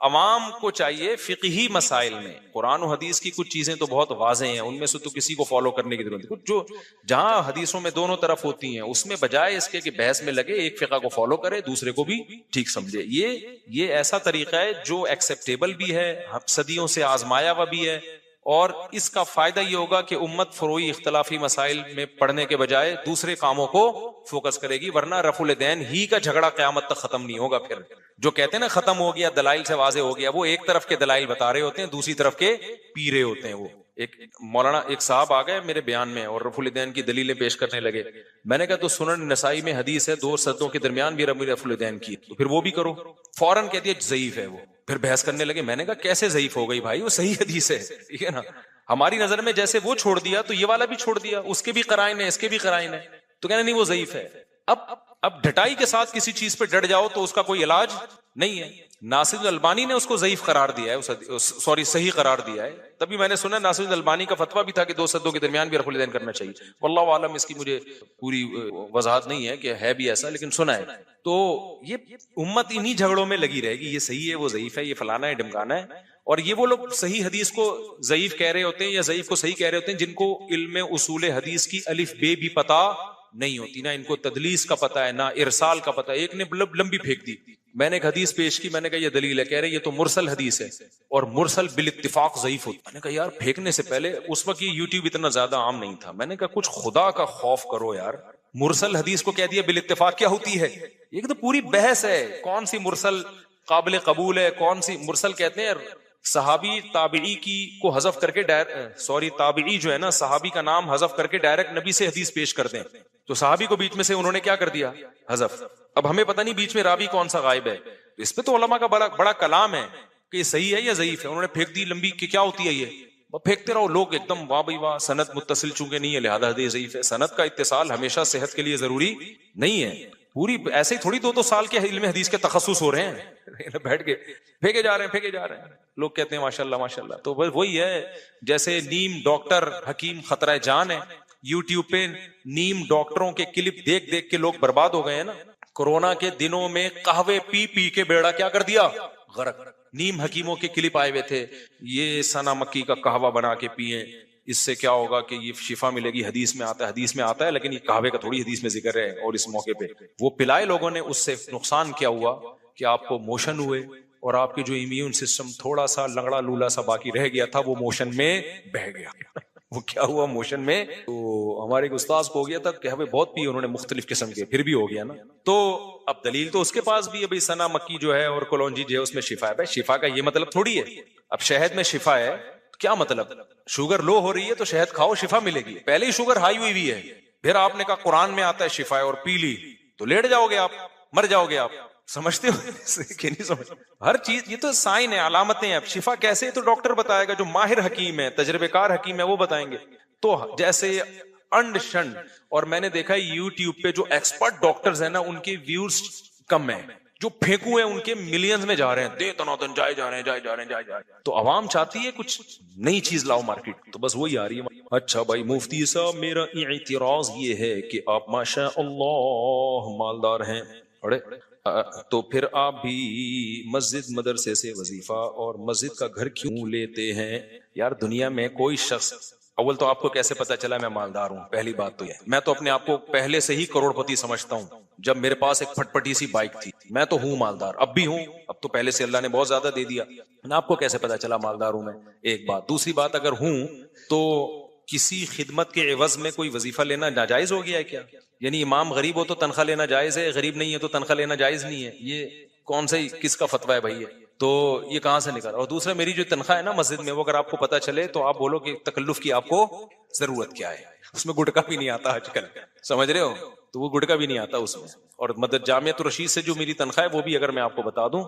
عوام کو چاہیے فقہی مسائل میں قرآن و حدیث کی کچھ چیزیں تو بہت واضح ہیں، ان میں سے تو کسی کو فالو کرنے کی ضرورت ہے. جو جہاں حدیثوں میں دونوں طرف ہوتی ہیں اس میں بجائے اس کے کہ بحث میں لگے، ایک فقہ کو فالو کرے، دوسرے کو بھی ٹھیک سمجھے. یہ ایسا طریقہ ہے جو ایکسیپٹیبل بھی ہے، صدیوں سے آزمایا ہوا بھی ہے. اور اس کا فائدہ یہ ہوگا کہ امت فروعی اختلافی مسائل میں پڑھنے کے بجائے دوسرے کاموں کو فوکس کرے گی. ورنہ رفع الیدین ہی کا جھگڑا قیامت تک ختم نہیں ہوگا. پھر جو کہتے ہیں نا ختم ہو گیا، دلائل سے واضح ہو گیا، وہ ایک طرف کے دلائل بتا رہے ہوتے ہیں، دوسری طرف کے پی رہے ہوتے ہیں. وہ ایک مولانا، ایک صاحب آ گئے میرے بیان میں اور رفع الیدین کی دلیلیں پیش کرنے لگے. میں نے کہا تو سنن نسائی میں حدیث ہے 2 سجدوں کے درمیان بھی رفع الیدین کی، تو پھر وہ بھی کرو. فوراً کہہ دیا ضعیف ہے وہ. پھر بحث کرنے لگے. میں نے کہا کیسے ضعیف ہو گئی بھائی؟ وہ صحیح حدیث ہے، ٹھیک ہے نا. ہماری نظر میں جیسے وہ چھوڑ دیا تو یہ والا بھی چھوڑ دیا، اس کے بھی قرائن ہے، اس کے بھی قرائن ہے. تو کہنا نہیں وہ ضعیف ہے. اب ڈٹائی کے ساتھ کسی چیز پہ ڈٹ جاؤ تو اس کا کوئی علاج نہیں ہے. ناصر الالبانی نے اس کو ضعیف قرار دیا ہے، صحیح قرار دیا ہے. تبھی میں نے سنا ناصر الالبانی کا فتویٰ بھی تھا کہ 2 سجدوں کے درمیان بھی رفع الیدین کرنا چاہیے. واللہ عالم، اس کی مجھے پوری وضاحت نہیں ہے کہ ہے بھی ایسا، لیکن سنا ہے. تو یہ امت انہی جھگڑوں میں لگی رہے گی، یہ صحیح ہے وہ ضعیف ہے، یہ فلانا ہے ڈمکانا ہے. اور یہ وہ لوگ صحیح حدیث کو ضعیف کہہ رہے ہوتے ہیں یا ضعیف کو صحیح کہہ رہے ہوتے ہیں جن کو علم اصول حدیث کی الف بے بھی پتا نہیں ہوتی، نہ ان کو تدلیس کا پتا ہے، نہ ارسال کا پتا ہے. ایک نے لمبی پھینک دی. میں نے ایک حدیث پیش کی، میں نے کہا یہ دلیل ہے. کہہ رہے یہ تو مرسل حدیث ہے اور مرسل بالاتفاق ضعیف ہوتی. میں نے کہا یار پھینکنے سے پہلے، اس وقت یہ یوٹیوب اتنا زیادہ عام نہیں تھا، میں نے کہا کچھ خدا کا خوف کرو یار. مرسل حدیث کو کہہ دیا بالاتفاق کیا ہوتی ہے. یہ تو پوری بحث ہے کون سی مرسل قابل قبول ہے، کون سی مرسل. کہتے ہیں صحابی تابعی کی کو حذف کر کے تابعی جو ہے نا صحابی کا نام حذف کر کے ڈائریکٹ نبی سے حدیث پیش کرتے ہیں. تو صحابی کو بیچ میں سے انہوں نے کیا کر دیا؟ حذف. اب ہمیں پتہ نہیں بیچ میں راوی کون سا غائب ہے. اس پہ تو علماء کا بڑا کلام ہے کہ یہ صحیح ہے یا ضعیف ہے. انہوں نے پھینک دی لمبی کہ کیا ہوتی ہے یہ، پھینکتے رہو. لوگ ایک دم واہ بھائی واہ، سند متصل چونکہ نہیں ہے لہذا حدیث ضعیف ہے. سند کا اتصال ہمیشہ صحت کے لیے ضروری نہیں ہے. پوری ایسے ہی تھوڑی 2 سال کے علم حدیث کے تخصص ہو رہے ہیں، بیٹھ کے پھینکے جا رہے ہیں. لوگ کہتے ہیں ماشاءاللہ ماشاءاللہ. تو وہی ہے جیسے نیم ڈاکٹر حکیم خطرہ جان ہے. یوٹیوب پہ نیم ڈاکٹروں کے کلپ دیکھ دیکھ کے لوگ برباد ہو گئے ہیں نا. کورونا کے دنوں میں قہوے پی پی کے بیڑا کیا کر دیا؟ غرق. نیم حکیموں کے کلپ آئے ہوئے تھے, یہ سنا مکی کا قہوہ بنا کے پیئیں, اس سے کیا ہوگا کہ یہ شفا ملے گی, حدیث میں آتا ہے لیکن یہ قہوے کا تھوڑی حدیث میں ذکر ہے. اور اس موقع پہ وہ پلائے لوگوں نے, اس سے نقصان کیا ہوا کہ آپ کو موشن ہوئے, اور آپ کی جو امیون سسٹم تھوڑا سا لنگڑا لولا سا باقی رہ گیا تھا وہ موشن میں بہہ گیا. وہ کیا ہوا موشن میں, تو ہمارے ایک استاذ کو ہو گیا تھا کہ ہمیں بہت پی, انہوں نے مختلف قسم کے, پھر بھی ہو گیا نا. تو اب دلیل تو اس کے پاس بھی ہے بھائی, سنا مکی جو ہے اور کلونجی جو ہے اس میں شفا ہے. بھائی شفا کا یہ مطلب تھوڑی ہے اب شہد میں شفا ہے, کیا مطلب؟ شوگر لو ہو رہی ہے تو شہد کھاؤ شفا ملے گی. پہلے ہی شوگر ہائی ہوئی ہے, پھر آپ نے کہا قرآن میں آتا ہے شفا ہے اور پی لی تو لیٹ جاؤ گے آپ, مر جاؤ گے آپ. سمجھتے ہو کہ نہیں سمجھ؟ ہر چیز یہ تو سائن ہے, علامتیں ہیں. اب شفا کیسے تو ڈاکٹر بتائے گا, جو ماہر حکیم ہے, تجربے کار حکیم ہے, وہ بتائیں گے. تو جیسے انڈ شنڈ, اور میں نے دیکھا یوٹیوب پہ جو ایکسپرٹ ڈاکٹرز ہیں نا ان کے ویوز کم ہیں, جو پھینکو ہیں ان کے ملینز میں جا رہے ہیں, دے تنوتن جائے جا رہے ہیں. تو عوام چاہتی ہے کچھ نئی چیز لاؤ مارکیٹ, تو بس وہی آ رہی ہے. اچھا بھائی مفتی صاحب, میرا اعتراض یہ ہے کہ آپ ماشاء اللہ مالدار ہیں, تو پھر آپ بھی مسجد مدرسے سے وظیفہ اور مسجد کا گھر کیوں لیتے ہیں؟ یار دنیا میں کوئی شخص, اول تو آپ کو کیسے پتا چلا میں مالدار ہوں؟ پہلی بات تو یہ, میں تو اپنے آپ کو پہلے سے ہی کروڑ پتی سمجھتا ہوں. جب میرے پاس ایک پھٹ پٹی سی بائک تھی, میں تو ہوں مالدار, اب بھی ہوں, اب تو پہلے سے اللہ نے بہت زیادہ دے دیا. آپ کو کیسے پتا چلا مالدار ہوں میں؟ ایک بات. دوسری بات, اگر ہوں تو کسی خدمت کے عوض میں کوئی وظیفہ لینا ناجائز ہو گیا ہے کیا؟ یعنی امام غریب ہو تو تنخواہ لینا جائز ہے, غریب نہیں ہے تو تنخواہ لینا جائز نہیں ہے؟ یہ کون سا کس کا فتویٰ ہے بھائی یہ؟ تو یہ کہاں سے نکلا؟ اور دوسرا, میری جو تنخواہ ہے نا مسجد میں, وہ اگر آپ کو پتا چلے تو آپ بولو کہ تکلف کی آپ کو ضرورت کیا ہے. اس میں گٹکا بھی نہیں آتا آج کل, سمجھ رہے ہو؟ تو وہ گٹکا بھی نہیں آتا اس میں. اور مدد جامعۃ الرشید سے جو میری تنخواہ ہے وہ بھی اگر میں آپ کو بتا دوں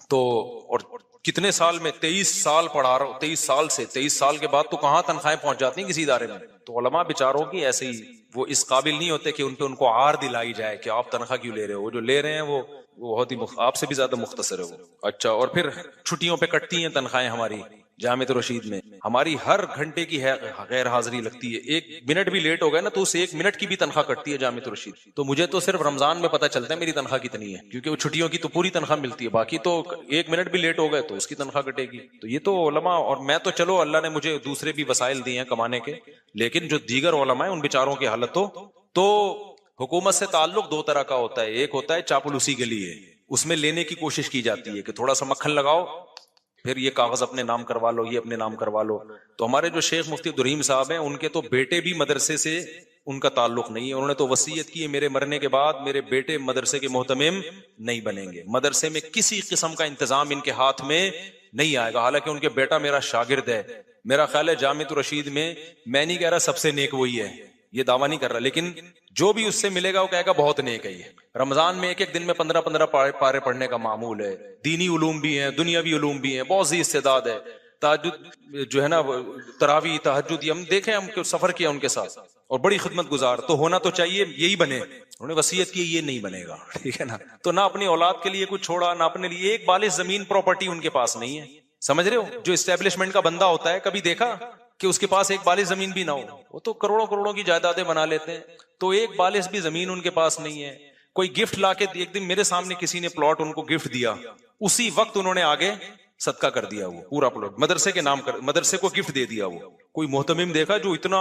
تو, اور کتنے سال میں 23 سال پڑھا رہا ہوں, 23 سال کے بعد تو کہاں تنخواہیں پہنچ جاتی ہیں کسی ادارے میں. تو علماء بیچاروں کی ایسے ہی, وہ اس قابل نہیں ہوتے کہ ان کو عار دلائی جائے کہ آپ تنخواہ کیوں لے رہے ہو. وہ جو لے رہے ہیں وہ بہت ہی آپ سے بھی زیادہ مختصر ہے وہ. اچھا, اور پھر چھٹیوں پہ کٹتی ہیں تنخواہیں ہماری جامعۃ الرشید میں, ہماری ہر گھنٹے کی غیر حاضری لگتی ہے. 1 منٹ بھی لیٹ ہو گئے نا تو اس 1 منٹ کی بھی تنخواہ کٹتی ہے جامعۃ الرشید. تو مجھے تو صرف رمضان میں پتا چلتا ہے میری تنخواہ کتنی ہے, کیونکہ وہ چھٹیوں کی تو پوری تنخواہ ملتی ہے, باقی تو 1 منٹ بھی لیٹ ہو گئے تو اس کی تنخواہ کٹے گی. تو یہ تو علماء, اور میں تو چلو اللہ نے مجھے دوسرے بھی وسائل دیے ہیں کمانے کے, لیکن جو دیگر علماء ہیں ان بیچاروں کی حالت تو حکومت سے تعلق 2 طرح کا ہوتا ہے. ایک ہوتا ہے چاپلوسی کے لیے, اس میں لینے کی کوشش کی جاتی ہے کہ تھوڑا سا مکھن لگاؤ, پھر یہ کاغذ اپنے نام کروا لو, یہ اپنے نام کروا لو. تو ہمارے جو شیخ مفتی عبدالرحیم صاحب ہیں, ان کے تو بیٹے بھی مدرسے سے ان کا تعلق نہیں ہے. انہوں نے تو وصیت کی ہے میرے مرنے کے بعد میرے بیٹے مدرسے کے محتمم نہیں بنیں گے, مدرسے میں کسی قسم کا انتظام ان کے ہاتھ میں نہیں آئے گا. حالانکہ ان کے بیٹا میرا شاگرد ہے. میرا خیال ہے جامعۃ الرشید میں نہیں کہہ رہا سب سے نیک وہی ہے, یہ دعویٰ نہیں کر رہا, لیکن جو بھی اس سے ملے گا وہ کہے گا بہت نیک ہے. یہ رمضان میں ایک دن میں 15 پارے پڑھنے کا معمول ہے. دینی علوم بھی ہیں, دنیاوی علوم بھی ہیں, بہت سی استعداد ہے. تہجد جو ہے نا, تراویح تہجد, ہم دیکھیں, ہم سفر کیا ان کے ساتھ, اور بڑی خدمت گزار. تو ہونا تو چاہیے یہی بنے. انہوں نے وصیت کی یہ نہیں بنے گا, ٹھیک ہے نا. تو نہ اپنی اولاد کے لیے کچھ چھوڑا, نہ اپنے لیے ایک بالش زمین پراپرٹی ان کے پاس نہیں ہے. سمجھ رہے ہو؟ جو اسٹیبلشمنٹ کا بندہ ہوتا ہے, کبھی دیکھا کہ اس کے پاس ایک بالش زمین بھی نہ ہو؟ وہ تو کروڑوں کی جائیدادیں بنا لیتے ہیں. تو ایک بالش بھی زمین ان کے پاس نہیں ہے. کوئی گفٹ لا کے, ایک دن میرے سامنے کسی نے پلاٹ ان کو گفٹ دیا, اسی وقت انہوں نے آگے صدقہ کر دیا, وہ پورا پلاٹ مدرسے کے نام کر, مدرسے کو گفٹ دے دیا. وہ کوئی محتمم دیکھا جو اتنا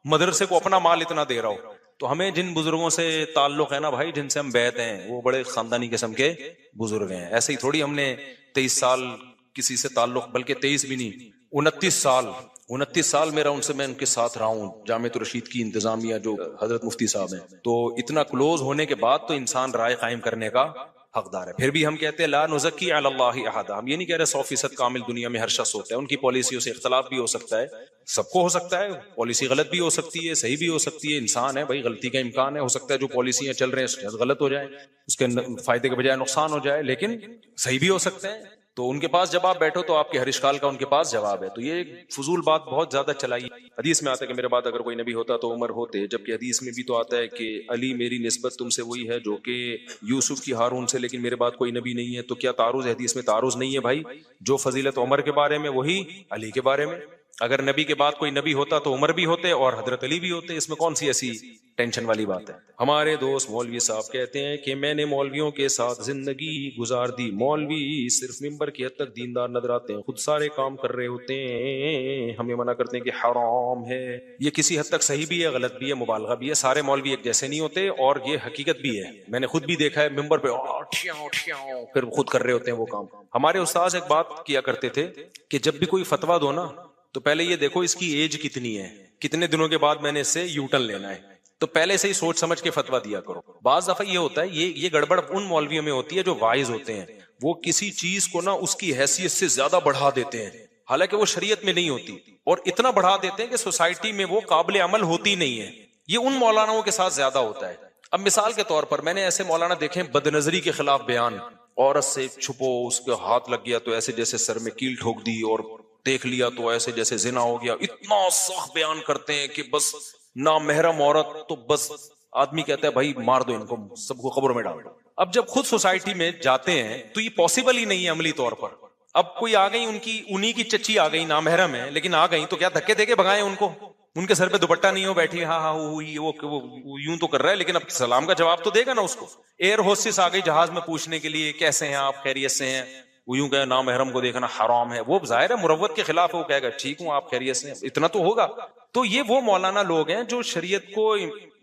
مدرسے کو اپنا مال اتنا دے رہا ہو. تو ہمیں جن بزرگوں سے تعلق ہے نا بھائی, جن سے ہم بیعت ہیں, وہ بڑے خاندانی قسم کے بزرگ ہیں. ایسے ہی تھوڑی ہم نے 23 سال کسی سے تعلق, بلکہ 23 بھی نہیں, 29 سال میرا ان سے, میں ان کے ساتھ رہا ہوں. جامعۃ الرشید کی انتظامیہ جو حضرت مفتی صاحب ہیں, تو اتنا کلوز ہونے کے بعد تو انسان رائے قائم کرنے کا حقدار ہے. پھر بھی ہم کہتے ہیں لا نزکی علی اللہ احد, ہم یہ نہیں کہہ رہے 100% کامل دنیا میں ہر شخص ہوتا ہے. ان کی پالیسیوں سے اختلاف بھی ہو سکتا ہے, سب کو ہو سکتا ہے. پالیسی غلط بھی ہو سکتی ہے, صحیح بھی ہو سکتی ہے. انسان ہے بھائی, غلطی کا امکان ہے. ہو سکتا ہے جو پالیسیاں چل رہے ہیں غلط ہو جائیں, اس کے فائدے کے بجائے نقصان ہو جائے, لیکن صحیح بھی ہو سکتے ہیں. تو ان کے پاس جب آپ بیٹھو تو آپ کے ہر اشکال کا ان کے پاس جواب ہے. تو یہ فضول بات بہت زیادہ چلائی. حدیث میں آتا ہے کہ میرے بعد اگر کوئی نبی ہوتا تو عمر ہوتے, جبکہ حدیث میں بھی تو آتا ہے کہ علی میری نسبت تم سے وہی ہے جو کہ یوسف کی ہارون سے, لیکن میرے بعد کوئی نبی نہیں ہے. تو کیا تعارض ہے؟ حدیث میں تعارض نہیں ہے بھائی. جو فضیلت عمر کے بارے میں وہی علی کے بارے میں. اگر نبی کے بعد کوئی نبی ہوتا تو عمر بھی ہوتے اور حضرت علی بھی ہوتے. اس میں کون سی ایسی ٹینشن والی بات ہے. ہمارے دوست مولوی صاحب کہتے ہیں کہ میں نے مولویوں کے ساتھ زندگی گزار دی. مولوی صرف ممبر کی حد تک دیندار نظر آتے ہیں, خود سارے کام کر رہے ہوتے ہیں, ہمیں منع کرتے ہیں کہ حرام ہے. یہ کسی حد تک صحیح بھی ہے, غلط بھی ہے, مبالغہ بھی ہے. سارے مولوی ایک جیسے نہیں ہوتے, اور یہ حقیقت بھی ہے. میں نے خود بھی دیکھا ہے ممبر پہ پھر خود کر رہے ہوتے ہیں وہ کام. ہمارے استاذ ایک بات کیا کرتے تھے کہ جب بھی کوئی فتویٰ دو نا تو پہلے یہ دیکھو اس کی ایج کتنی ہے, کتنے دنوں کے بعد میں نے اس سے یو ٹرن لینا ہے. تو پہلے سے ہی سوچ سمجھ کے فتویٰ دیا کرو. بعض دفعہ یہ ہوتا ہے, یہ گڑبڑ ان مولویوں میں ہوتی ہے جو واعظ ہوتے ہیں, وہ کسی چیز کو نا اس کی حیثیت سے زیادہ بڑھا دیتے ہیں, حالانکہ وہ شریعت میں نہیں ہوتی, اور اتنا بڑھا دیتے ہیں کہ سوسائٹی میں وہ قابل عمل ہوتی نہیں ہے. یہ ان مولاناؤں کے ساتھ زیادہ ہوتا ہے. اب مثال کے طور پر میں نے ایسے مولانا دیکھے بد نظری کے خلاف بیان, عورت سے چھپو, اس کے ہاتھ لگ گیا تو ایسے جیسے سر میں کیل ٹھوک دی, اور دیکھ لیا تو ایسے جیسے زنا ہو گیا. اتنا سخت بیان کرتے ہیں کہ بس نامحرم عورت تو بس آدمی کہتا ہے بھائی مار دو ان کو, سب کو قبر میں ڈال دو. اب جب خود سوسائٹی میں جاتے ہیں تو یہ پاسبل ہی نہیں ہے عملی طور پر. اب کوئی آ گئی انہی کی چچی آ گئی, نامحرم ہے لیکن آ گئی, تو کیا دھکے دے کے بھگائیں ان کو؟ ان کے سر پہ دوپٹہ نہیں ہو, بیٹھی ہاں وہ یوں تو کر رہا ہے, لیکن اب سلام کا جواب تو دے گا نا اس کو. ایئر ہوسٹس آ گئی جہاز میں پوچھنے کے لیے کیسے ہیں آپ, خیریت سے ہیں, وہ یوں کہے نامحرم کو دیکھنا حرام ہے. وہ ظاہر ہے مروت کے خلاف ہے, وہ کہے گا ٹھیک ہوں آپ خیریت سے ہیں, اتنا تو ہوگا. تو یہ وہ مولانا لوگ ہیں جو شریعت کو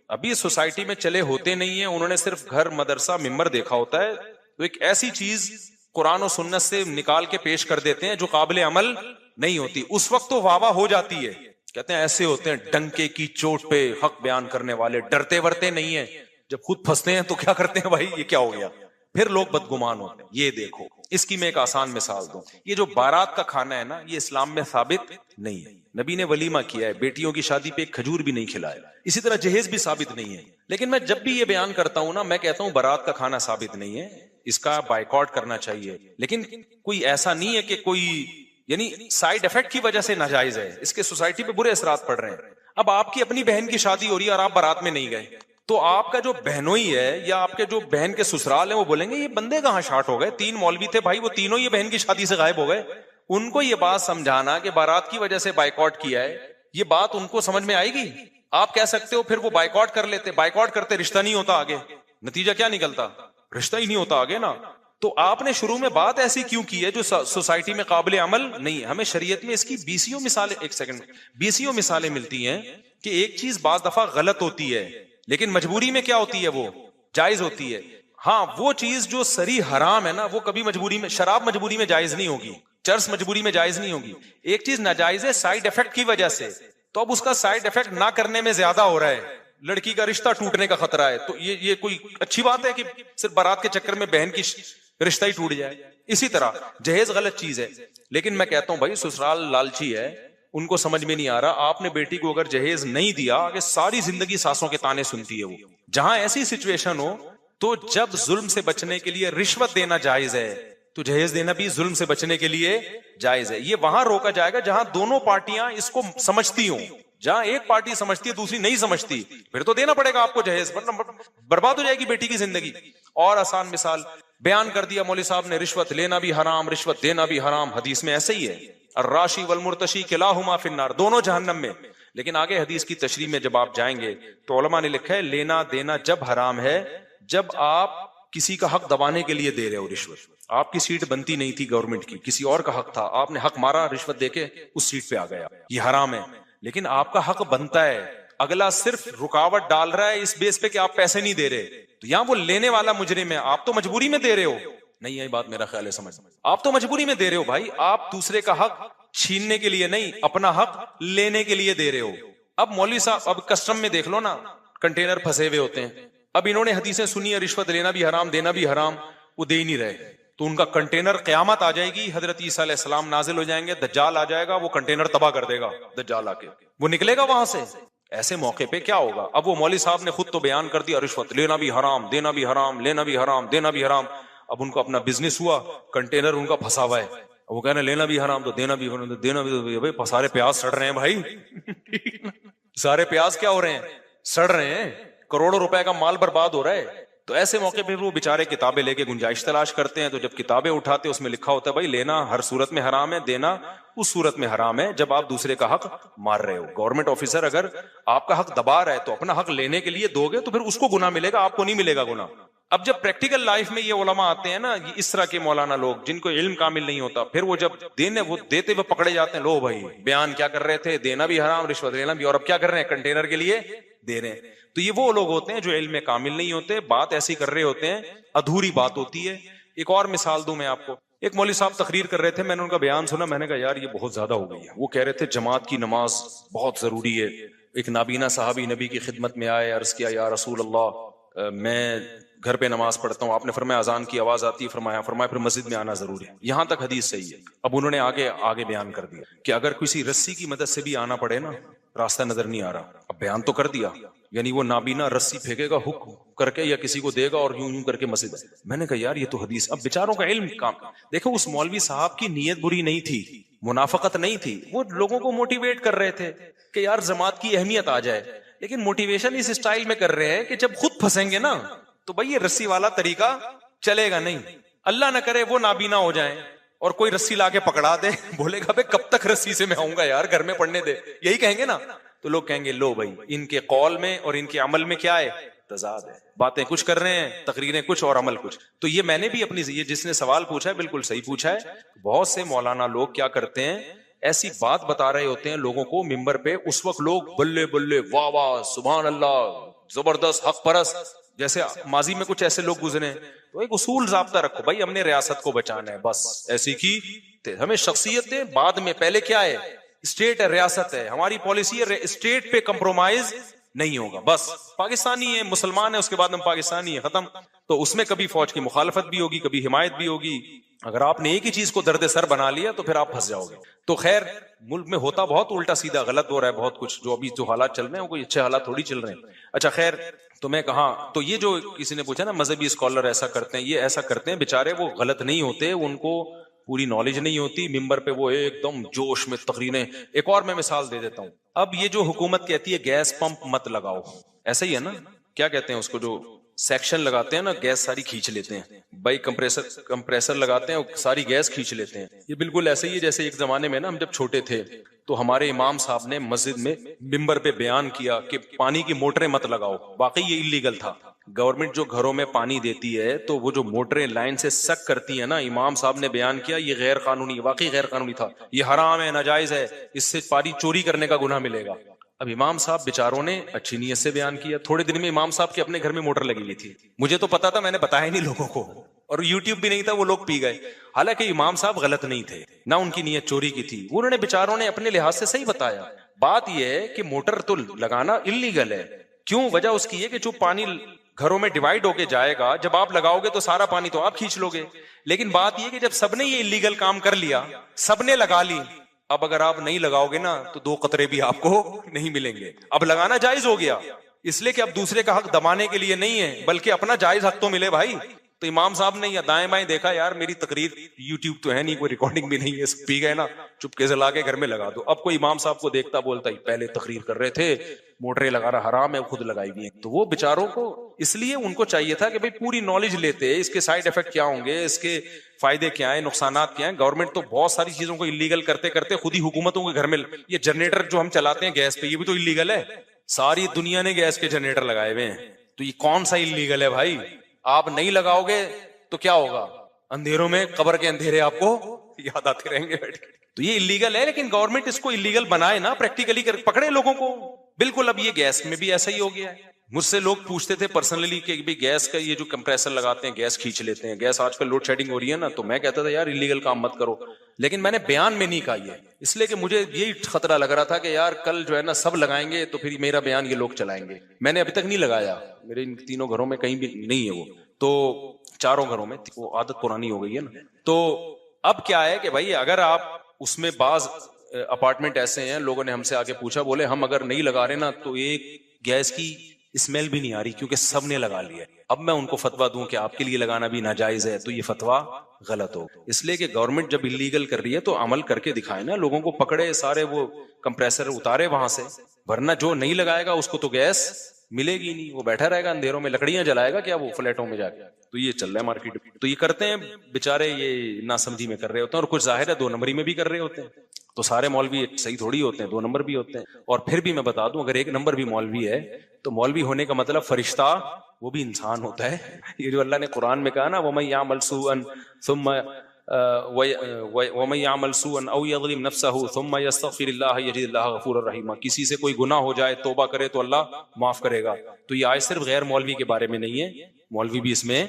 ابھی سوسائٹی میں چلے ہوتے نہیں ہیں, انہوں نے صرف گھر مدرسہ ممبر دیکھا ہوتا ہے, تو ایک ایسی چیز قرآن و سنت سے نکال کے پیش کر دیتے ہیں جو قابل عمل نہیں ہوتی. اس وقت تو واہ واہ ہو جاتی ہے, کہتے ہیں ایسے ہوتے ہیں ڈنکے کی چوٹ پہ حق بیان کرنے والے, ڈرتے ورتے نہیں ہیں. جب خود پھنستے ہیں تو کیا کرتے ہیں بھائی یہ کیا ہو گیا, پھر لوگ بدگمان ہوتے ہیں. یہ دیکھو, اس کی میں ایک آسان مثال دوں. یہ جو بارات کا کھانا ہے نا, یہ اسلام میں ثابت نہیں ہے. نبی نے ولیمہ کیا ہے, بیٹیوں کی شادی پہ ایک کھجور بھی نہیں کھلایا. اسی طرح جہیز بھی ثابت نہیں ہے. لیکن میں جب بھی یہ بیان کرتا ہوں نا, میں کہتا ہوں بارات کا کھانا ثابت نہیں ہے, اس کا بائیکاٹ کرنا چاہیے. لیکن کوئی ایسا نہیں ہے کہ کوئی یعنی سائیڈ افیکٹ کی وجہ سے ناجائز ہے, اس کے سوسائٹی پہ برے اثرات پڑ رہے ہیں. اب آپ کی اپنی بہن کی شادی ہو رہی ہے اور آپ بارات میں نہیں گئے, تو آپ کا جو بہنوئی ہے یا آپ کے جو بہن کے سسرال ہیں وہ بولیں گے یہ بندے کہاں شارٹ ہو گئے, 3 مولوی تھے بھائی, وہ تینوں یہ بہن کی شادی سے غائب ہو گئے. ان کو یہ بات سمجھانا کہ بارات کی وجہ سے بائیکاٹ کیا ہے, یہ بات ان کو سمجھ میں آئے گی؟ آپ کہہ سکتے ہو پھر وہ بائیکاٹ کر لیتے, بائیکاٹ کرتے رشتہ نہیں ہوتا آگے, نتیجہ کیا نکلتا, رشتہ ہی نہیں ہوتا آگے نا. تو آپ نے شروع میں بات ایسی کیوں کی ہے جو سوسائٹی میں قابل عمل نہیں ہے؟ ہمیں شریعت میں اس کی بیسیوں مثالیں, ایک سیکنڈ, بیسیوں مثالیں ملتی ہیں کہ ایک چیز بعض دفعہ غلط ہوتی ہے لیکن مجبوری میں کیا ہوتی ہے, وہ جائز ہوتی ہے. ہاں وہ چیز جو سری حرام ہے نا, وہ کبھی مجبوری میں, شراب مجبوری میں جائز نہیں ہوگی, چرس مجبوری میں جائز نہیں ہوگی. ایک چیز ناجائز ہے سائیڈ افیکٹ کی وجہ سے, تو اب اس کا سائیڈ افیکٹ نہ کرنے میں زیادہ ہو رہا ہے, لڑکی کا رشتہ ٹوٹنے کا خطرہ ہے. تو یہ کوئی اچھی بات ہے کہ صرف بارات کے چکر میں بہن کی رشتہ ہی ٹوٹ جائے؟ اسی طرح جہیز غلط چیز ہے, لیکن میں کہتا ہوں بھائی سسرال لالچی ہے, ان کو سمجھ میں نہیں آ رہا. آپ نے بیٹی کو اگر جہیز نہیں دیا, آگے ساری زندگی ساسوں کے تانے سنتی ہے وہ. جہاں ایسی سچویشن ہو تو جب ظلم سے بچنے کے لیے رشوت دینا جائز ہے, تو جہیز دینا بھی ظلم سے بچنے کے لیے جائز ہے. یہ وہاں روکا جائے گا جہاں دونوں پارٹیاں اس کو سمجھتی ہوں. جہاں ایک پارٹی سمجھتی ہے دوسری نہیں سمجھتی, پھر تو دینا پڑے گا آپ کو جہیز, برباد ہو جائے گی بیٹی کی زندگی. اور آسان مثال بیان کر دیا مولوی صاحب نے, رشوت لینا بھی حرام, رشوت دینا بھی حرام. حدیث میں ایسے ہی ہے, الراشی والمرتشی کلاہما فی النار, دونوں جہنم میں. لیکن آگے حدیث کی تشریح میں جب آپ جائیں گے تو علماء نے لکھا ہے لینا دینا جب حرام ہے جب آپ کسی کا حق دبانے کے لیے دے رہے ہو رشوت. آپ کی سیٹ بنتی نہیں تھی گورنمنٹ کی, کسی اور کا حق تھا, آپ نے حق مارا, رشوت دے کے اس سیٹ پہ آ گیا, یہ حرام ہے. لیکن آپ کا حق بنتا ہے, اگلا صرف رکاوٹ ڈال رہا ہے اس بیس پہ کہ آپ پیسے نہیں دے رہے, تو یہاں وہ لینے والا مجرم ہے, آپ تو مجبوری میں دے رہے ہو. نہیں ہے بات, میرا خیال ہے سمجھ, آپ تو مجبوری میں دے رہے ہو بھائی, آپ دوسرے کا حق چھیننے کے لیے نہیں, اپنا حق لینے کے لیے دے رہے ہو. اب مولوی صاحب, اب کسٹم میں دیکھ لو نا, کنٹینر پھنسے ہوئے ہوتے ہیں. اب انہوں نے حدیثیں سنی ہے رشوت لینا بھی حرام, دینا بھی حرام, وہ دے ہی نہیں رہے, تو ان کا کنٹینر قیامت آ جائے گی, حضرت عیسیٰ علیہ السلام نازل ہو جائیں گے, دجال آ جائے گا, وہ کنٹینر تباہ کر دے گا, دجال آ کے وہ نکلے گا وہاں سے. ایسے موقع پہ کیا ہوگا؟ اب وہ مولوی صاحب نے خود تو بیان کر دیا رشوت لینا بھی حرام, دینا بھی حرام, لینا بھی حرام, دینا بھی حرام. اب ان کو اپنا بزنس ہوا, کنٹینر ان کا پھنسا ہوا ہے, وہ کہنا لینا بھی حرام تو دینا بھی حرام, دینا بھی. بھائی سارے پیاز سڑ رہے ہیں بھائی, سارے پیاز کیا ہو رہے ہیں, سڑ رہے ہیں, کروڑوں روپے کا مال برباد ہو رہا ہے. تو ایسے موقع پہ وہ بیچارے کتابیں لے کے گنجائش تلاش کرتے ہیں. تو جب کتابیں اٹھاتے اس میں لکھا ہوتا ہے بھائی لینا ہر صورت میں حرام ہے, دینا اس صورت میں حرام ہے جب آپ دوسرے کا حق مار رہے ہو. گورنمنٹ آفیسر اگر آپ کا حق دبا رہا ہے تو اپنا حق لینے کے لیے دو گے تو پھر اس کو گناہ ملے گا, آپ کو نہیں ملے گا گناہ. اب جب پریکٹیکل لائف میں یہ علماء آتے ہیں نا, اس طرح کے مولانا لوگ جن کو علم کامل نہیں ہوتا, پھر وہ جب وہ دیتے ہوئے پکڑے جاتے ہیں, لو بھائی بیان کیا کر رہے تھے, دینا بھی حرام, رشوت لینا بھی, اور اب کیا کر رہے ہیں, کنٹینر کے لیے دے رہے ہیں. تو یہ وہ لوگ ہوتے ہیں جو علم میں کامل نہیں ہوتے, بات ایسی کر رہے ہوتے ہیں, ادھوری بات ہوتی ہے. ایک اور مثال دوں میں آپ کو. ایک مولوی صاحب تقریر کر رہے تھے, میں نے ان کا بیان سنا, میں نے کہا یار یہ بہت زیادہ ہو گئی ہے. وہ کہہ رہے تھے جماعت کی نماز بہت ضروری ہے. ایک نابینا صحابی نبی کی خدمت میں آئے, عرض کیا یا رسول اللہ میں گھر پہ نماز پڑھتا ہوں. آپ نے فرمایا اذان کی آواز آتی ہے, فرمایا پھر مسجد میں آنا ضروری ہے. یہاں تک حدیث صحیح ہے. اب انہوں نے آگے بیان کر دیا کہ اگر کسی رسی کی مدد سے بھی آنا پڑے نا, راستہ نظر نہیں آ رہا, اب بیان تو کر دیا, یعنی وہ نابینا رسی پھینکے گا ہک کر کے یا کسی کو دے گا اور یوں کر کے مسجد. میں نے کہا یار یہ تو حدیث. اب بیچاروں کا علم کام دیکھو, اس مولوی صاحب کی نیت بری نہیں تھی, منافقت نہیں تھی, وہ لوگوں کو موٹیویٹ کر رہے تھے کہ یار جماعت کی اہمیت آ جائے. لیکن موٹیویشن اس اسٹائل میں کر رہے ہیں کہ جب خود پھنسیں گے نا تو بھائی یہ رسی والا طریقہ چلے گا نہیں. اللہ نہ کرے وہ نابینا ہو جائیں اور کوئی رسی لا کے پکڑا دے, بولے گا بھائی کب تک رسی سے میں آؤں گا یار, گھر میں پڑھنے دے, یہی کہیں گے نا. تو لوگ کہیں گے لو بھائی ان کے قول میں اور ان کے عمل میں کیا ہے, تضاد ہے. باتیں کچھ کر رہے ہیں, تقریریں کچھ اور عمل کچھ. تو یہ میں نے بھی اپنی, یہ جس نے سوال پوچھا ہے بالکل صحیح پوچھا ہے. بہت سے مولانا لوگ کیا کرتے ہیں, ایسی بات بتا رہے ہوتے ہیں لوگوں کو ممبر پہ, اس وقت لوگ بلے بلے واہ واہ سبحان اللہ زبردست حق پرست, جیسے ماضی میں کچھ ایسے لوگ گزرے. تو ایک اصول ضابطہ رکھو بھائی, ہم نے ریاست کو بچانا ہے بس, ایسی کی ہمیں شخصیت دے, بعد میں پہلے کیا ہے, اسٹیٹ ہے, ریاست ہے, ہماری پالیسی ہے, اسٹیٹ پہ کمپرومائز نہیں ہوگا, بس پاکستانی ہے, مسلمان ہے, اس کے بعد ہم پاکستانی ہے, ختم. تو اس میں کبھی فوج کی مخالفت بھی ہوگی, کبھی حمایت بھی ہوگی. اگر آپ نے ایک ہی چیز کو درد سر بنا لیا تو پھر آپ پھنس جاؤ گے. تو خیر ملک میں ہوتا بہت الٹا سیدھا غلط ہو رہا ہے بہت کچھ, جو ابھی جو حالات چل رہے ہیں کوئی اچھے حالات تھوڑی چل رہے ہیں. اچھا خیر, تو میں کہاں, تو یہ جو کسی نے پوچھا نا مذہبی اسکالر ایسا کرتے ہیں, یہ ایسا کرتے ہیں بیچارے, وہ غلط نہیں ہوتے, ان کو پوری نالج نہیں ہوتی, ممبر پہ وہ ایک دم جوش میں تقریریں. ایک اور میں مثال دے دیتا ہوں. اب یہ جو حکومت کہتی ہے گیس پمپ مت لگاؤ, ایسا ہی ہے نا, کیا کہتے ہیں اس کو, جو سیکشن لگاتے ہیں نا, گیس ساری کھینچ لیتے ہیں بھائی, کمپریسر لگاتے ہیں ساری گیس کھینچ لیتے ہیں. یہ بالکل ایسے ہی ہے جیسے ایک زمانے میں نا ہم جب چھوٹے تھے تو ہمارے امام صاحب نے مسجد میں ممبر پہ بیان کیا کہ پانی کی موٹریں مت لگاؤ. واقعی یہ انلیگل تھا. گورنمنٹ جو گھروں میں پانی دیتی ہے تو وہ جو موٹریں لائن سے سک کرتی ہیں نا, امام صاحب نے بیان کیا یہ غیر قانونی, واقعی غیر قانونی تھا, یہ حرام ہے, ناجائز ہے, اس سے پانی چوری کرنے کا گناہ ملے گا. اب امام صاحب بیچاروں نے اچھی نیت سے بیان کیا, تھوڑے دن میں امام صاحب کے اپنے گھر میں موٹر لگی ہوئی تھی. مجھے تو پتا تھا, میں نے بتایا نہیں لوگوں کو, اور یوٹیوب بھی نہیں تھا, وہ لوگ پی گئے. حالانکہ امام صاحب غلط نہیں تھے, نہ ان کی نیت چوری کی تھی, انہوں نے بیچاروں نے اپنے لحاظ سے صحیح بتایا. بات یہ ہے کہ موٹر تو لگانا انلیگل ہے. کیوں؟ وجہ اس کی ہے کہ جو پانی گھروں میں ڈیوائڈ ہو کے جائے گا, جب آپ لگاؤ گے تو سارا پانی تو آپ کھینچ لو گے. لیکن بات یہ کہ جب سب نے یہ انلیگل کام کر لیا, سب نے لگا لی, اب اگر آپ نہیں لگاؤ گے نا تو 2 قطرے بھی آپ کو نہیں ملیں گے. اب لگانا جائز ہو گیا, اس لیے کہ اب دوسرے کا حق دبانے کے لیے نہیں ہے, بلکہ اپنا جائز حق تو ملے بھائی. تو امام صاحب نے یا دائیں بائیں دیکھا, یار میری تقریر یوٹیوب تو ہے نہیں, کوئی ریکارڈنگ بھی نہیں ہے, پی گئے نا, چپکے سے لا کے گھر میں لگا دو. اب کوئی امام صاحب کو دیکھتا بولتا ہی پہلے تقریر کر رہے تھے, موٹریں لگانا حرام ہے, خود لگائی ہوئی ہیں. تو وہ بیچاروں کو اس لیے ان کو چاہیے تھا کہ بھائی پوری نالج لیتے, اس کے سائیڈ افیکٹ کیا ہوں گے, اس کے فائدے کیا ہیں, نقصانات کیا ہیں. گورنمنٹ تو بہت ساری چیزوں کو انلیگل کرتے کرتے خود ہی حکومتوں کے گھر میں, یہ جنریٹر جو ہم چلاتے ہیں گیس پہ, یہ بھی تو انلیگل ہے. ساری دنیا نے گیس کے جنریٹر لگائے ہوئے ہیں, تو یہ کون سا انلیگل ہے بھائی؟ آپ نہیں لگاؤ گے تو کیا ہوگا, اندھیروں میں قبر کے اندھیرے آپ کو یاد آتے رہیں گے. تو یہ انلیگل ہے, لیکن گورنمنٹ اس کو انلیگل بنائے نا, پریکٹیکلی پکڑے لوگوں کو. بالکل اب یہ گیس میں بھی ایسا ہی ہو گیا ہے. مجھ سے لوگ پوچھتے تھے پرسنلی کہ بھی گیس کا یہ جو کمپریسر لگاتے ہیں گیس کھینچ لیتے ہیں, گیس آج کل لوڈ شیڈنگ ہو رہی ہے نا, تو میں کہتا تھا یار انلیگل کام مت کرو. لیکن میں نے بیان میں نہیں کہا یہ, اس لیے کہ مجھے یہی خطرہ لگ رہا تھا کہ یار کل جو ہے نا سب لگائیں گے تو پھر میرا بیان یہ لوگ چلائیں گے. میں نے ابھی تک نہیں لگایا, میرے ان 3 گھروں میں کہیں بھی نہیں ہے وہ, تو 4 گھروں میں وہ عادت پرانی ہو گئی ہے نا. تو اب کیا ہے کہ بھائی اگر آپ اس میں, بعض اپارٹمنٹ ایسے ہیں, لوگوں نے ہم سے آگے پوچھا, بولے ہم اگر نہیں لگا رہے نا تو ایک گیس کی اسمیل بھی نہیں آ رہی کیونکہ سب نے لگا لیا. اب میں ان کو فتوا دوں کہ آپ کے لیے لگانا بھی ناجائز ہے, تو یہ فتوا غلط ہو. اس لیے کہ گورنمنٹ جب انلیگل کر رہی ہے تو عمل کر کے دکھائے نا, لوگوں کو پکڑے, سارے وہ کمپریسر اتارے وہاں سے, ورنہ جو نہیں لگائے گا اس کو تو گیس ملے گی نہیں, وہ بیٹھا رہے گا اندھیروں میں, لکڑیاں جلائے گا کیا وہ فلیٹوں میں جا کے. تو یہ چل رہا ہے مارکیٹ میں. تو یہ کرتے ہیں بےچارے, یہ ناسمجھی میں کر رہے ہوتے ہیں, اور کچھ ظاہر ہے 2 نمبری میں بھی کر رہے ہوتے ہیں. تو سارے مولوی صحیح تھوڑی ہوتے ہیں, 2 نمبر بھی ہوتے ہیں. اور پھر بھی میں بتا دوں, اگر 1 نمبر بھی مولوی ہے تو مولوی ہونے کا مطلب فرشتہ وہ بھی انسان ہوتا ہے. یہ جو اللہ نے قرآن میں کہا نا, وَمَن يَعْمَلْ سُوءًا ثُمَّ وَمَن يَعْمَلْ سُوءًا أَوْ يَظْلِمْ نَفْسَهُ ثُمَّ يَسْتَغْفِرِ اللَّهَ يَجِدِ اللَّهَ غَفُورًا رَحِيمًا. کسی سے کوئی گناہ ہو جائے, توبہ کرے تو اللہ معاف کرے گا. تو یہ آیت صرف غیر مولوی کے بارے میں نہیں ہے, مولوی بھی اس میں